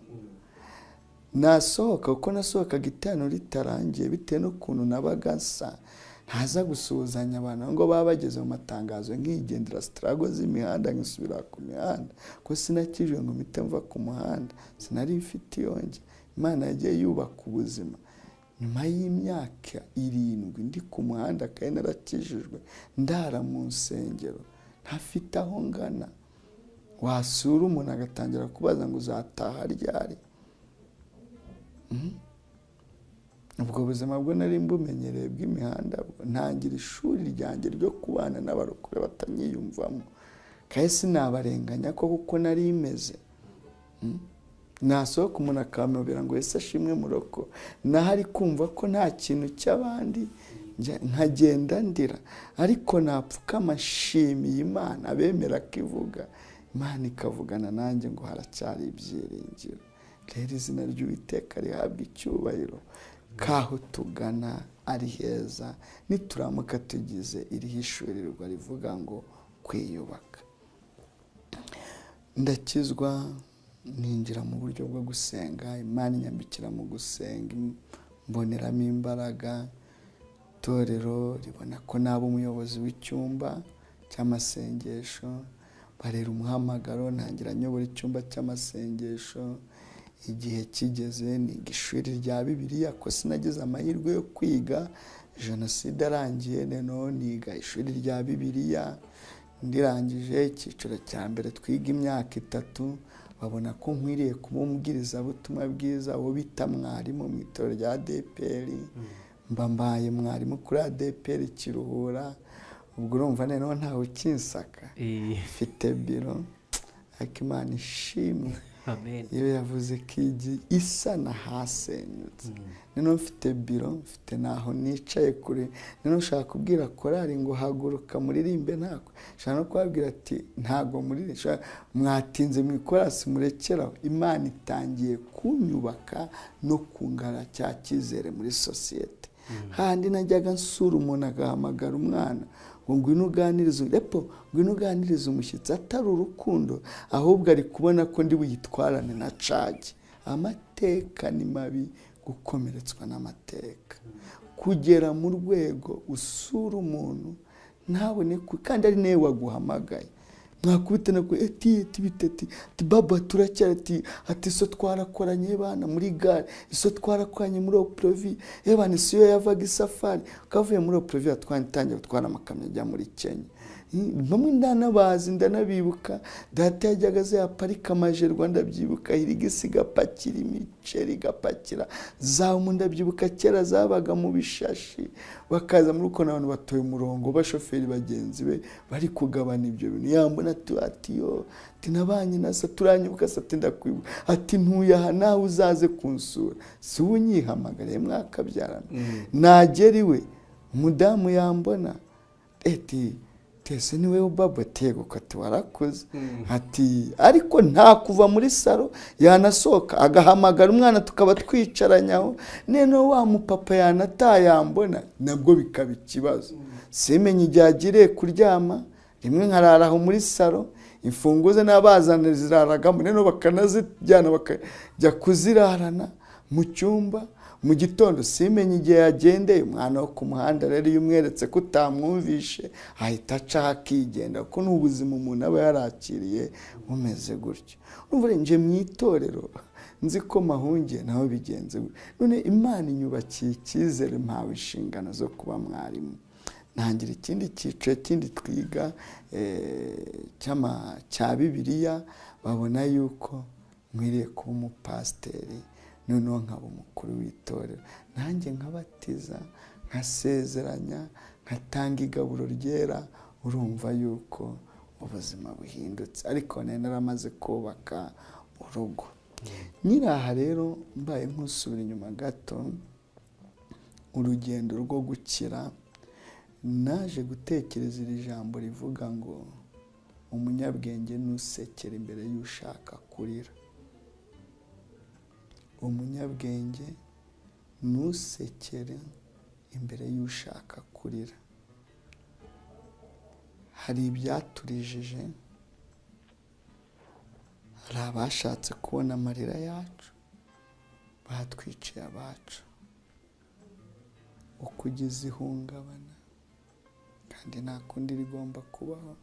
[SPEAKER 1] Nasohoka kuko nasohokaga iteraniro ritarangiye, bitewe n'ukuntu nabaga nsa, ntaza gusuhuzanya abantu ngo baba bageze mu matangazo nkigendera struggle z'imihanda, nkisubira ku mihanda, ko sinakijwe ngo mpite mva ku muhanda, sinari mfite iyonge. Imana yagiye yubaka ubuzima. Nyuma y'imyaka 7 ndi ku muhanda kandi narakijijwe, ndara mu nsengero, ntafite aho ngana. Wasura umuntu agatangira kubaza ngo uzataha ryari? Ubwo buzima bwo nari mbumenyereye bw'imihanda, ntangira ishuri ryanjye ryo kubana n'abarokore batanyiyumvamo, kandi sinabarenganya ko kuko nari imeze. Nasohoka umuntu akamubwira ngo ese ashimwe muroko, nahari kumva ko nta kintu cy'abandi, nkagenda ndira, ariko napfukama nshimiye Imana, abemera ko ivuga, Imana ikavugana nanjye ngo haracyari ibyiringiro. Rero izina ry'Uwiteka rihabwa icyubahiro, kaho tugana ari heza, nituramuka tugize iri hishurirwa rivuga ngo kwiyubaka. Ndakizwa, ninjira mu buryo bwo gusenga, Imana inyambikira mu gusenga, mboneramo imbaraga. Itorero ribona ko naba umuyobozi w'icyumba cy'amasengesho, barera umuhamagaro, ntangira nyobora icyumba cy'amasengesho. Igihe kigeze niga ishuri rya Bibiliya, ko sinagize amahirwe yo kwiga Jenoside arangiye, none niga ishuri rya Bibiliya. Ndirangije icyiciro cya mbere twiga imyaka 3, babona ko nkwiriye kuba umubwirizabutumwa bwiza, abo bita mwarimu mu itorero rya ADPR. Mbaye mwarimu kuri ADPR Kiruhura. Ubwo urumva none ntawe ukinsaka, mfite biro, ariko Imana ishimwe.
[SPEAKER 2] Amen.
[SPEAKER 1] Iyo yavuze ko isa na hasenyutse, none mfite biro, mfite naho nicaye kure. None ushaka kubwira korari ngo haguruka muririmbe, ntako shaka no kubabwira ati ntago muri mwatinze mu ikorasi murekeraho. Imana itangiye kunyubaka no kungara cya cyizere muri societe. Handi najyaga nsura umuntu agahamagara umwana ngo ngwino uganirize, ngwino uganirize umushyitsi, atari urukundo, ahubwo ari kubona ko ndi buyitwarane na cage. Amateka ni mabi, gukomeretswa n'amateka, kugera mu rwego usura umuntu ntabone kandi ari nawe waguhamagaye, mwakubita nako biteti baba turacyari ati so twarakoranye bana muri gare, so twarakoranye muri Oprovi, bana siyo yavaga isafari, kavuye muri Oprovi atwantangiye gutwara amakamyo ajya muri Kenya. Bamwe ndanabazi, ndanabibuka, data yajyaga yaparika amajerwa, ndabyibuka, hirigisi gapakira imiceri, gapakira za mu, ndabyibuka kera zabaga mu bishashi, bakaza muri uko n'abantu batoye umurongo, bashoferi bagenzi be bari kugabana ibyo bintu. Yambona ati yo tinabanye nasa turanyibuka, sati ndakwibuka, ati ntuye aha nawe uzaze kunsura, si unyihamagare mwakabyarana. Nageriwe umudamu yambona, tese niwe baba tego kati warakoze, ati ariko nta kuva muri saro yanasoka agahamagara umwana tukaba twicaranyaho, neno wa mupapa yanatayambona, nabwo bikaba ikibazo. Simenye ibyagire kuryama, rimwe nkararaho muri saro, imfunguzo n'abazana ziraragamo, neno bakanazijyana bakajya kuzirarana mu cyumba. mu gitondo simenye igihe yagendeye. Umwana wo ku muhanda rero iyo umweretse ko utamwumvishe ahita acaho akigenda, kuko ni ubuzima umuntu aba yarakiriye bumeze gutyo. Urumva nje mu itorero nzi ko mahungiye naho bigenze gutyo. None Imana inyubakiye icyizere, mpawe inshingano zo kuba mwarimu. Ntangira ikindi cyiciro kindi twiga cya Bibiliya, babona yuko nkwiriye kuba umupasiteri, noneho nkaba umukuru w'itorero, nanjye nkabatiza, nkasezeranya, nkatanga igaburo ryera. Urumva yuko ubuzima buhindutse, ariko nari naramaze kubaka urugo. Nyiraha rero mbaye nk'usubira inyuma gato, urugendo rwo gukira, naje gutekereza iri jambo rivuga ngo umunyabwenge ntusekere imbere y'ushaka kurira. Umunyabwenge ntusekere imbere y'ushaka kurira. Hari ibyaturijije, hari abashatse kubona amarira yacu, batwiciye abacu. Uko ugize ihungabana, kandi nta kundi rigomba kubaho,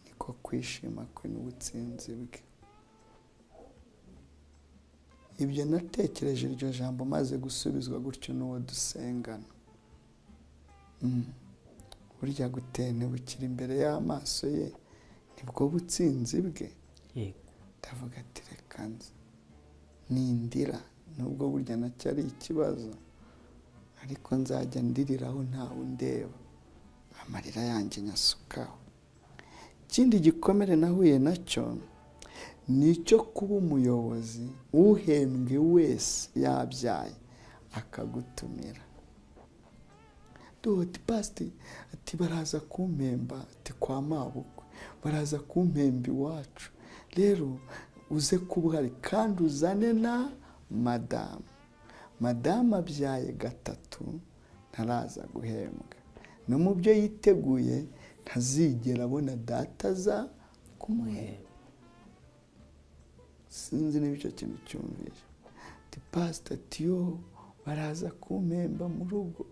[SPEAKER 1] niko kwishima kwe n'ubutsinzi bwe. Ibyo natekereje iryo jambo maze gusubizwa gutyo n'uwo dusengana. Burya gutentebukira imbere y'amaso ye nibwo butsinzi bwe. Ndavuga ati reka nze nindira, nubwo burya nacyo ari ikibazo, ariko nzajya ndiriraho ntawe undeba, amarira yanjye nyasukaho. Ikindi gikomere nahuye nacyo ni icyo kuba umuyobozi, uhembwe wese yabyaye akagutumira. Ati pasiteri, ati baraza kumpemba, ati kwa mabukwe baraza kumpemba iwacu, rero uze kuba uhari kandi uzane na madamu. Madamu abyaye gatatu ntaraza guhembwa, no mu byo yiteguye ntazigera abona data aza kumuhemba. Sinzi niba icyo kintu cyumvise. Ati pasiteri, ati yo baraza kumpemba mu rugo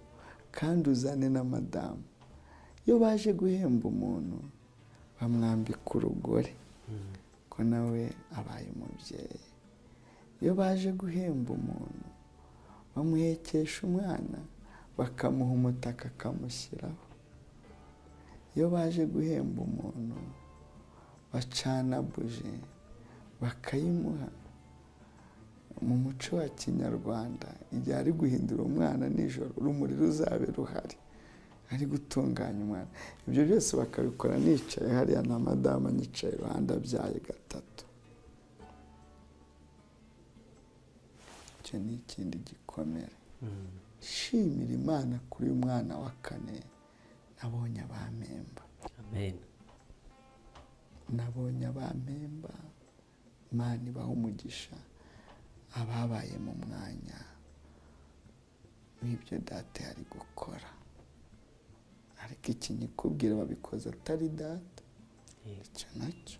[SPEAKER 1] kandi uzane na madamu. Iyo baje guhemba umuntu bamwambika urugori, ko nawe abaye umubyeyi. Iyo baje guhemba umuntu bamuhekesha umwana, bakamuha umutaka akamushyiraho. Iyo baje guhemba umuntu bacana buje bakayimuha. Mu muco wa Kinyarwanda, igihe ari guhindura umwana nijoro, urumuri ruzabe ruhari, ari gutunganya umwana. Ibyo byose bakabikora nicaye hariya na madamu nicaye iruhande abyaye gatatu. Icyo ni ikindi gikomere. Shimira Imana kuri uyu mwana wa kane, nabonye abampemba.
[SPEAKER 2] Amen.
[SPEAKER 1] Nabonye abampemba. Imana ibaha umugisha ababaye mu mwanya w'ibyo data yari gukora. Ariko iki nyikubwira babikoze atari data, icyo nacyo.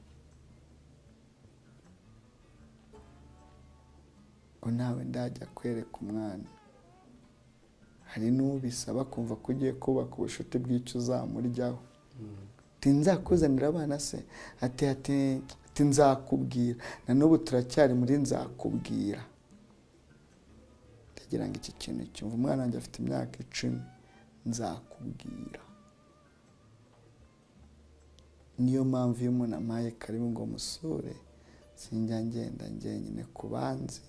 [SPEAKER 1] Ngo nawe ndajya kwereka umwana. Hari n'ubisaba kumva ko ugiye kubaka ubushuti bw'icyo uzamuryaho. Ati nzakuzanira abana se? Ati nzakubwira. Na n'ubu turacyari muri nzakubwira. Ndagira ngo iki kintu cyumva. Umwana wanjye afite imyaka 10. Nzakubwira. Niyo mpamvu iyo umuntu ampaye karibu ngo musure, sinjya ngenda njyenyine ku banzi,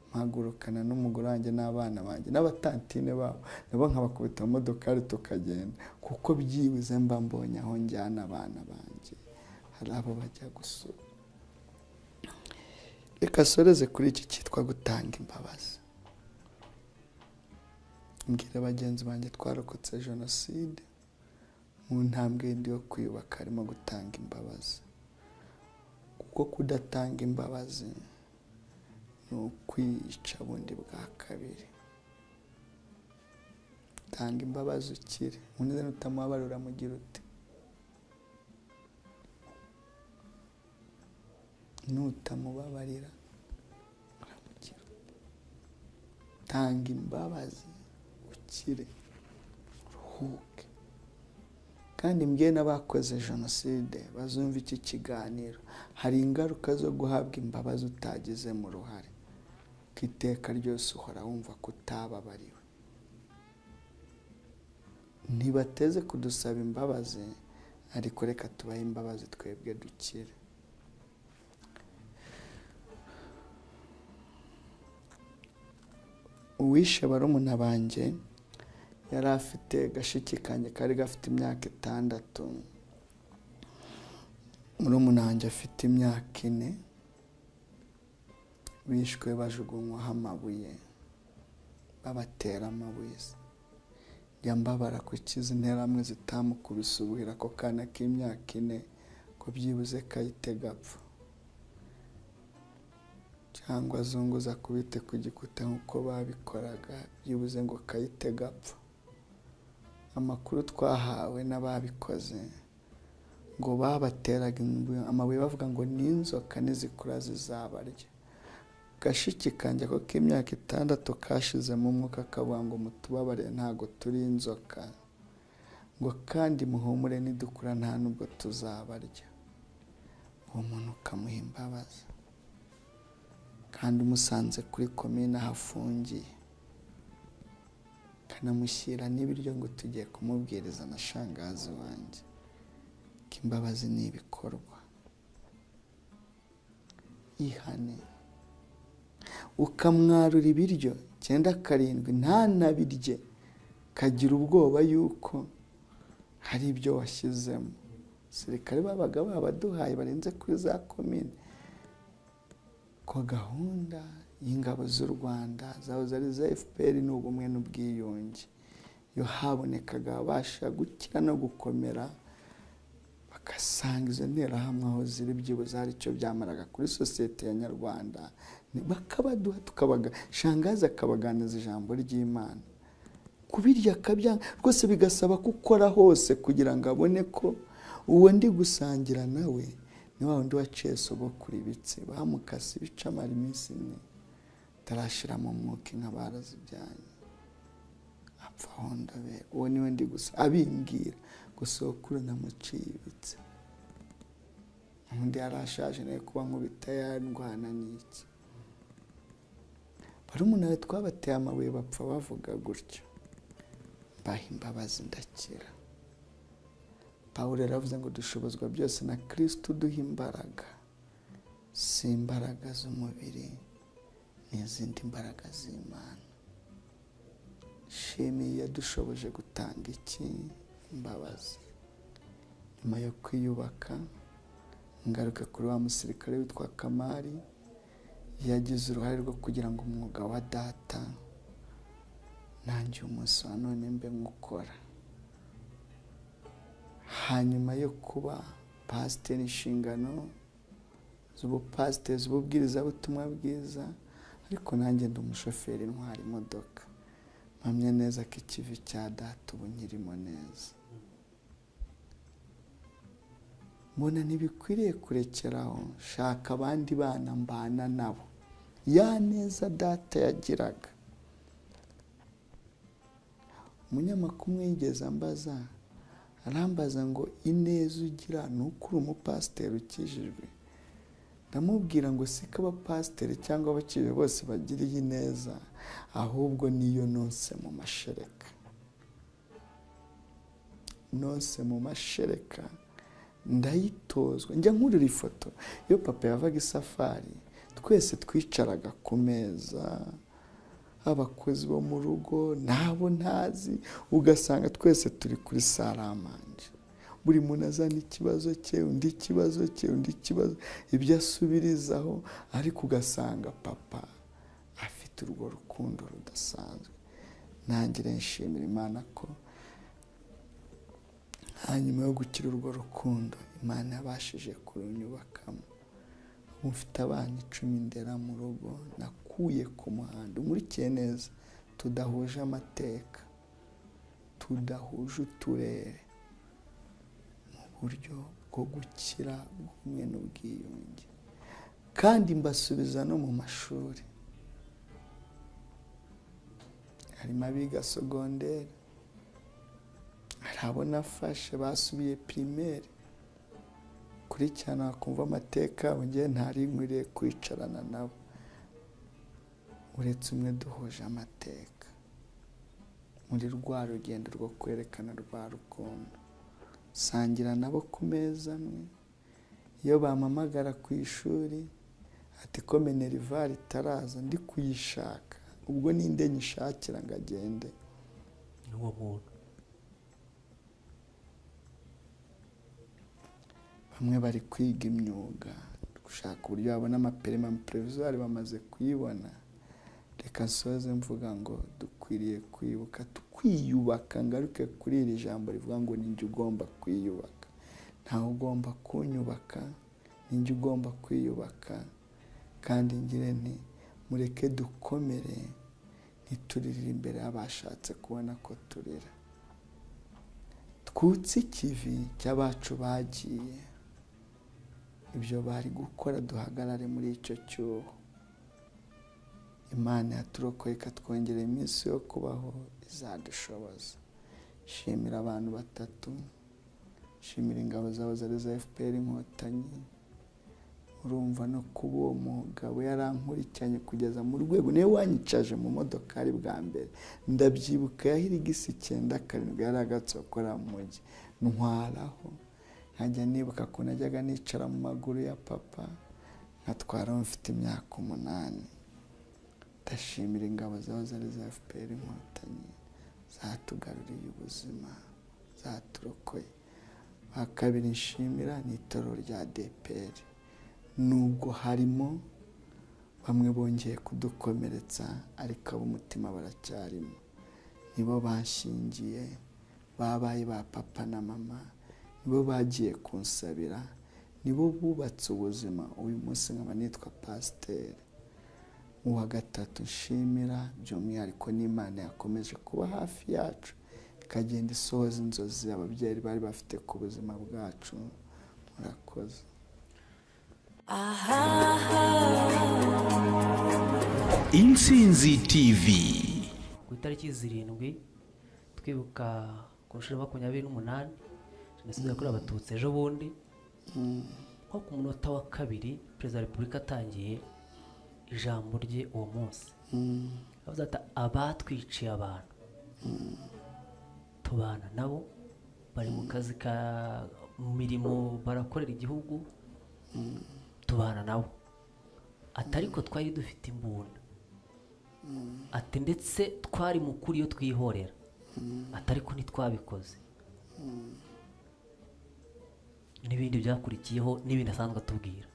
[SPEAKER 1] mpagurukana n'umugore wanjye n'abana banjye n'abatantine babo, nabo nkabakubita mu modokari tukagenda, kuko byibuze mba mbonye aho njyana abana banjye, hari abo bajya gusura. Reka soreze kuri iki cyitwa gutanga imbabazi. Mbwira bagenzi banjye twarokotse jenoside, mu ntambwe ndi yo kwiyubaka harimo gutanga imbabazi. Kuko kudatanga imbabazi ni ukwica bundi bwa kabiri. Tanga imbabazi ukire. Undi nutamubabarira uramugira ute? Nutamubabarira uramugira ute? tanga imbabazi ukire uruhuke. Kandi mbwiye n'abakoze jenoside bazumva iki kiganiro, hari ingaruka zo guhabwa imbabazi utagizemo uruhare, ko iteka ryose uhora wumva ko utababariwe. Ntibateze kudusaba imbabazi, ariko reka tubahe imbabazi twebwe dukire. Uwishe barumuna banjye yari afite gashiki kanjye kari gafite imyaka 6, murumuna wanjye afite imyaka 4, bishwe bajugunywaho amabuye, babatera amabuye. Njya mbabara ku kizi interamwe zitamukubise ubuhira ako kana k'imyaka 4 ko byibuze kayitega apfa, cyangwa azunguza kubite ku gikuta nk'uko babikoraga, byibuze ngo kayitega apfa. Amakuru twahawe n'ababikoze ngo babateraga amabuye bavuga ngo n'inzoka nizikura zizabarya. Gashiki kanjye ko k'imyaka 6 kashizemo umwuka kavuga ngo mutubabare ntago turi inzoka, ngo kandi muhumure nidukura nta nubwo tuzabarya. Uwo muntu ukamuha imbabazi, kandi umusanze kuri komine hafungiye, kanamushyira n'ibiryo ngo tugiye kumubwiriza na shangazi wanjye, ko imbabazi ni ibikorwa. Ihane, ukamwarura ibiryo 9-7 ntanabirye, kagira ubwoba yuko hari ibyo washyizemo. Sirikare babaga babaduhaye barenze kuri za komine, ko gahunda y'ingabo z'u Rwanda zaho zari za FPR n'ubumwe n'ubwiyunge, yo habonekaga abasha gukira no gukomera, bagasanga izo nterahamwe aho ziri byibuze hari icyo byamaraga kuri sosiyete ya Nyarwanda, bakabaduha tukabaga, shangaza akabaganiza ijambo ry'Imana. Kubirya akabyanga rwose bigasaba gukora hose kugira ngo abone ko uwo ndi gusangira nawe ni wa wundi waciye sogokuru ibitse, bamukase ibice amara iminsi 4 tarashira mu mwuka inka barazibyanye, apfa hondabe. Uwo niwe ndi gusa abimbwira gusokuru namuciye ibitse, undi yarashaje naye kuba nkubita yarwana n'iki. Barumuna we twabateye amabuye bapfa bavuga gutyo, baha imbabazi ndakira. Pawulo yaravuze ngo dushobozwa byose na Kristo duha imbaraga, si imbaraga z'umubiri n'izindi mbaraga z'Imana. Shimiye yadushoboje gutanga iki? Imbabazi. Nyuma yo kwiyubaka, ngaruka kuri wa musirikare witwa Kamari, yagize uruhare rwo kugira ngo umwuga wa data nanjye umunsi wa none mbe nkukora. Hanyuma yo kuba pasiteri inshingano z'ubupasiteri z'ububwirizabutumwa bwiza, ariko nanjye ndi umushoferi ntwara imodoka, mpamya neza ko ikivi cya data ubu nkirimo neza. Mbona ntibikwiriye kurekeraho, shaka abandi bana mbana nabo ya neza data yagiraga. Umunyamakuru yigeze ambaza, arambaza ngo ineza ugira ni ukuri umupasiteri ukijijwe. Ndamubwira ngo siko abapasiteri cyangwa abakijijwe bose bagiriye ineza, ahubwo niyo nonse mu mashereka. Nonse mu mashereka ndayitozwa. Njya nkurira ifoto iyo papa yavaga isafari, twese twicaraga ku meza, abakozi bo mu rugo nabo ntazi, ugasanga twese turi kuri saramanje, buri muntu azana ikibazo cye, undi ikibazo cye, undi ikibazo, ibyo asubirizaho, ariko ugasanga papa afite urwo rukundo rudasanzwe. Nangire nshimira Imana ko hanyuma yo gukira urwo rukundo Imana yabashije kurunyubakamo. Mufite abana 10 ndera mu rugo nakuye ku muhanda, umurikiye neza, tudahuje amateka, tudahuje uturere, mu buryo bwo gukira ubumwe n'ubwiyunge, kandi mbasubiza no mu mashuri. harimo abiga sogonderi, hari abo nafashe basubiye pirimeri, kurikirana bakumva amateka, ngewe ntari nkwiriye kwicarana nabo uretse umwe duhuje amateka muri rwa rugendo rwo kwerekana rwa rukundo, sangira nabo ku meza amwe. Iyo bampamagara ku ishuri ati ko minerivare itaraza ndi kuyishaka, ubwo ninde nyishakira ngo agende?
[SPEAKER 2] n'uwo muntu.
[SPEAKER 1] Bamwe bari kwiga imyuga, gushaka uburyo babona amaperima provisoire bamaze kuyibona. Reka nsoze mvuga ngo dukwiriye kwibuka twiyubaka. Ngaruke kuri iri jambo rivuga ngo ninjye ugomba kwiyubaka, ntawe ugomba kunyubaka, ninjye ugomba kwiyubaka. Kandi ngire nti mureke dukomere, ntituririre imbere y'abashatse kubona ko turira. Twutse ikivi cy'abacu bagiye, ibyo bari gukora duhagarare muri icyo cyuho. Imana yaturokoye ikatwongera iminsi yo kubaho, izadushoboza. Shimira abantu batatu, shimira ingabo zabo zari za FPR Inkotanyi. Urumva no kuba uwo mugabo yarankurikiranye kugeza mu rwego, niwe wanyicaje mu modokari bwa mbere, ndabyibuka yahirigisi 9-7 yari agatsokora mu mujyi ntwaraho. Nkajya nibuka ko najyaga nicara mu maguru ya papa, nkatwara mfite imyaka 8. Ndashimira ingabo zabo zari za FPR Inkotanyi zatugaruriye ubuzima, zaturokoye. Bakabiri nshimira ni itorero rya DPR, nubwo harimo bamwe bongeye kudukomeretsa ariko ab'umutima baracyarimo. Nibo bashingiye, babaye ba papa na mama, nibo bagiye kunsabira, nibo bubatse ubuzima. Uyu munsi nkaba nitwa pasiteri. Uwa gatatu nshimira by'umwihariko n'Imana yakomeje kuba hafi yacu, ikagenda isohoza inzozi ababyeyi bari bafite ku buzima bwacu. Murakoze.
[SPEAKER 3] Intsinzi TV.
[SPEAKER 2] Ku itariki 7 twibuka ku nshuro ya 28 Jenoside yakorewe Abatutsi ejo bundi, nko ku munota wa 2 Perezida wa Repubulika atangiye ijambo rye uwo munsi, avuze ati abatwiciye abantu tubana nabo, bari mu kazi ka mirimo barakorera igihugu, tubana nabo. Ati ariko twari dufite imbunda, ati ndetse twari mukuri iyo twihorera, ati ariko ntitwabikoze. N'ibindi byakurikiyeho n'ibindi asanzwe atubwira.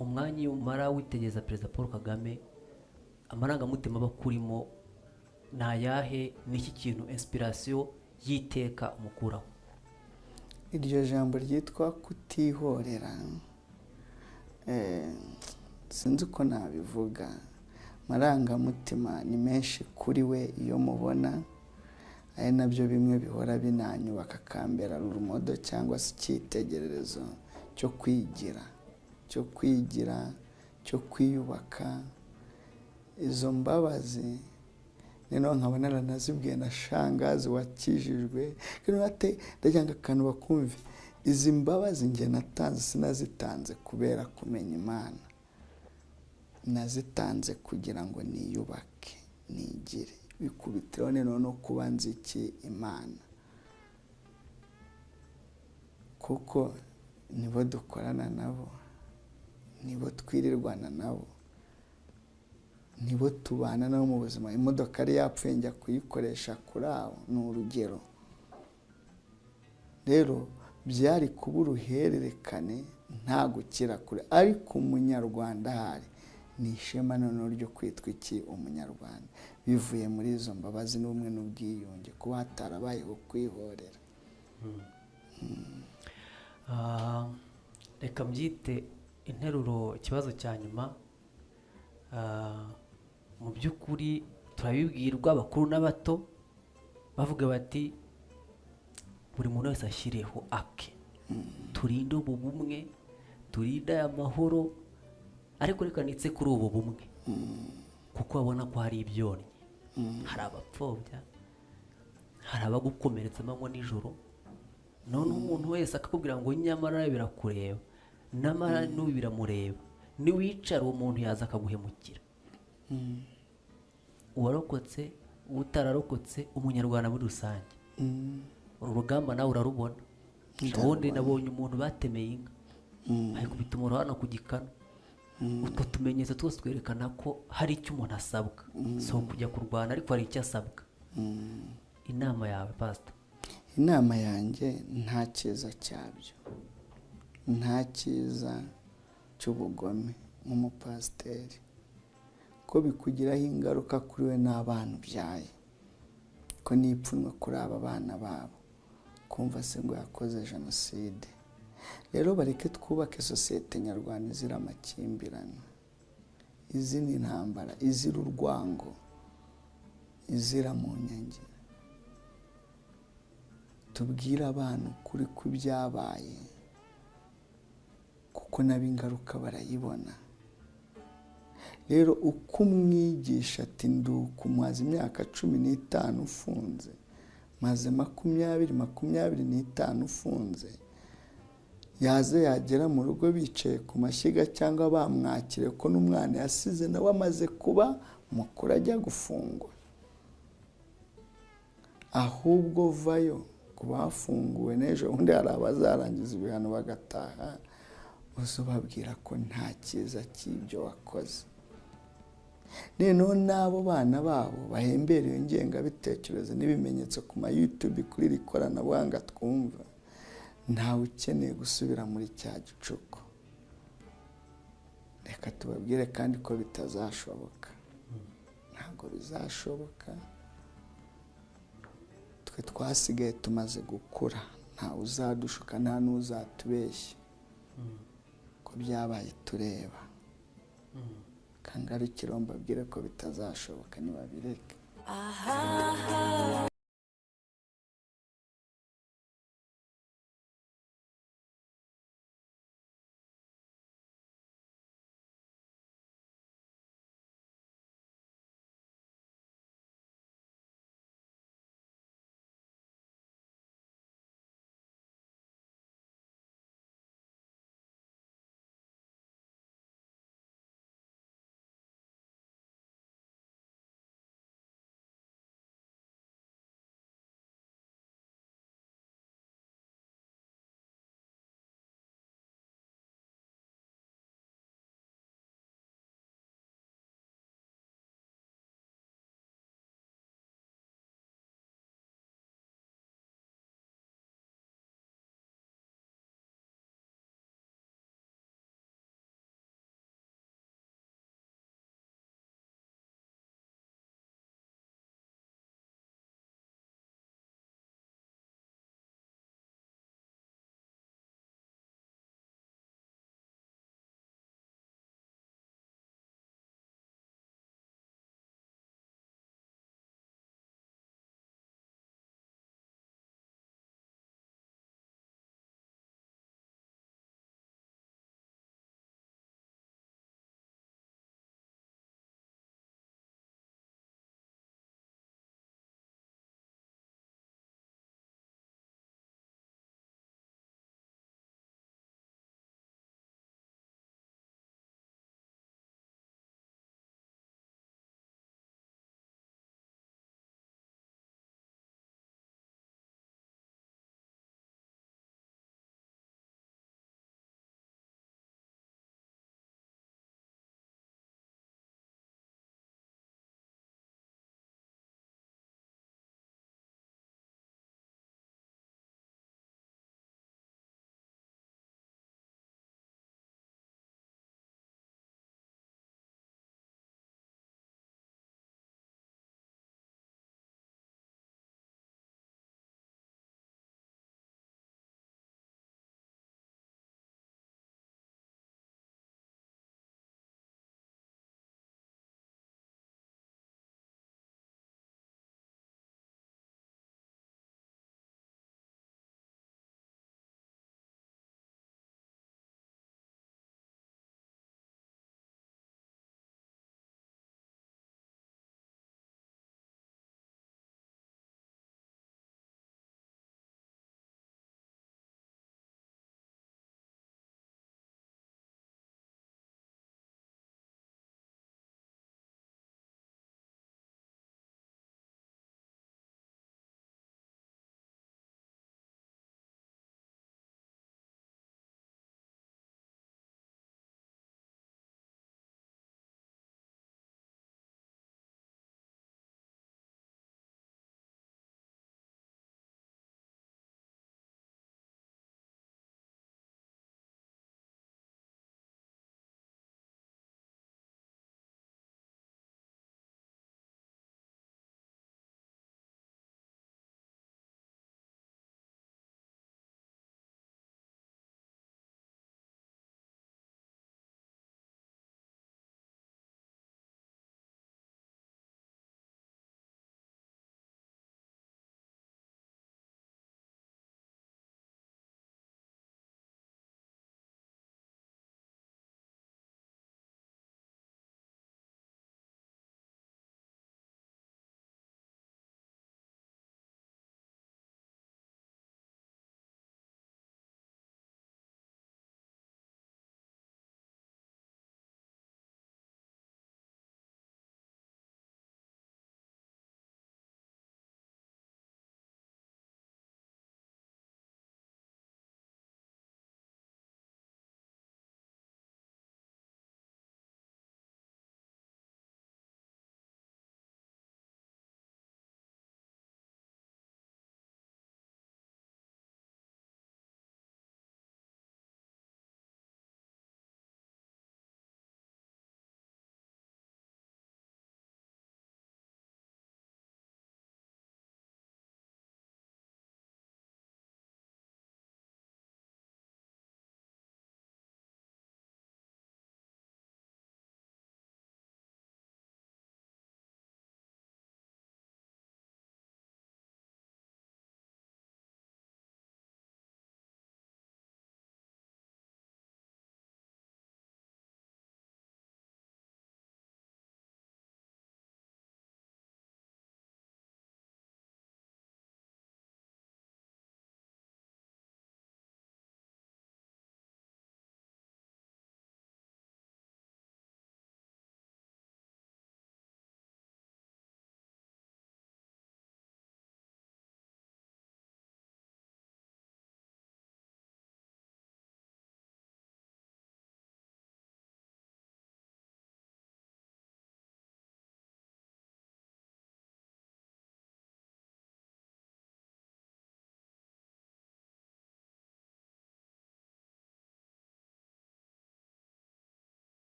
[SPEAKER 2] Umwanya umara witegereza Perezida Paul Kagame, amarangamutima bakurimo nayahe, n'iki kintu inspiration yiteka umukuraho?
[SPEAKER 1] Iryo jambo ryitwa kutihorera, sinzi uko nabivuga. Marangamutima ni menshi kuri we iyo mubona, ari nabyo bimwe bihora binanyubaka kambera urumodo cyangwa se icyitegererezo cyo kwigira, cyo kwiyubaka. Izo mbabazi nino nkabona naranazibwiye na shangazi wakijijwe, kino ate ndajyanga akantu bakumve, izi mbabazi nge natanze sinazitanze kubera kumenya Imana, nazitanze kugira ngo niyubake, nigire. Bikubitiraho no kuba nziki Imana, kuko nibo dukorana nabo, nibo twirirwana nabo, nibo tubana nabo mu buzima. Imodoka ari yapfuye njya kuyikoresha kuri aho, ni urugero. Rero byari kuba uruhererekane nta gukira kure, ariko umunyarwanda hari ni ishema noneho ryo kwitwa iki umunyarwanda, bivuye muri izo mbabazi n'ubumwe n'ubwiyunge, kuba hatarabayeho kwihorera.
[SPEAKER 2] Reka mbyite interuro ikibazo cya nyuma. Mu by'ukuri turabibwirwa abakuru n'abato bavuga bati buri muntu wese ashyireho ake, turinde ubu bumwe, turinde aya mahoro, ariko reka nitse kuri ubu bumwe, kuko babona ko hari ibyonnyi. Hari abapfobya, hari abagukomeretsa amanywa nijoro, noneho umuntu wese akakubwira ngo nyamara birakureba, nyamara n'ubu biramureba, niwicara uwo muntu yaza akaguhemukira. Uwarokotse, utararokotse, umunyarwanda muri rusange, uru rugamba nawe urarubona. Ubundi nabonye umuntu batemeye inka, ayikubita umuhoro hano ku gikanu. Utwo tumenyetso twose twerekana ko hari icyo umuntu asabwa, so kujya kurwana, ariko hari icyo asabwa. Inama yawe pastor?
[SPEAKER 1] Inama yanjye nta cyiza cyabyo, nta cyiza cy'ubugome nk'umupasiteri, ko bikugiraho ingaruka kuri we n'abana ubyaye, ko n'ipfunwe kuri aba bana babo kumva se ngo yakoze jenoside. Rero bareke twubake sosiyete nyarwanda izira amakimbirane, izira intambara, izira urwango, izira mu nyangire. Tubwire abana ukuri ku byabaye, kuko nabo ingaruka barayibona. Rero uko umwigisha ati nduka umaze imyaka 15 ufunze, maze 25 ufunze, yaze yagera mu rugo bicaye ku mashyiga cyangwa bamwakire ko n'umwana yasize nawe amaze kuba mukuru ajya gufungwa. Ahubwo vayo kubafunguwe n'ejo undi hari abazarangiza ibihano bagataha, uzubabwira ko nta cyiza cy'ibyo wakoze. Noneho n'abo bana babo bahembereye ingengabitekerezo n'ibimenyetso ku ma YouTube kuri iri koranabuhanga twumva, ntawe ukeneye gusubira muri cya gicuku. Reka tubabwire kandi ko bitazashoboka, ntabwo bizashoboka. Twe twasigaye tumaze gukura, nta uzadushuka, nta n'uzatubeshya ko byabaye tureba. Kangarukira mbabwire ko bitazashoboka, nibabireke.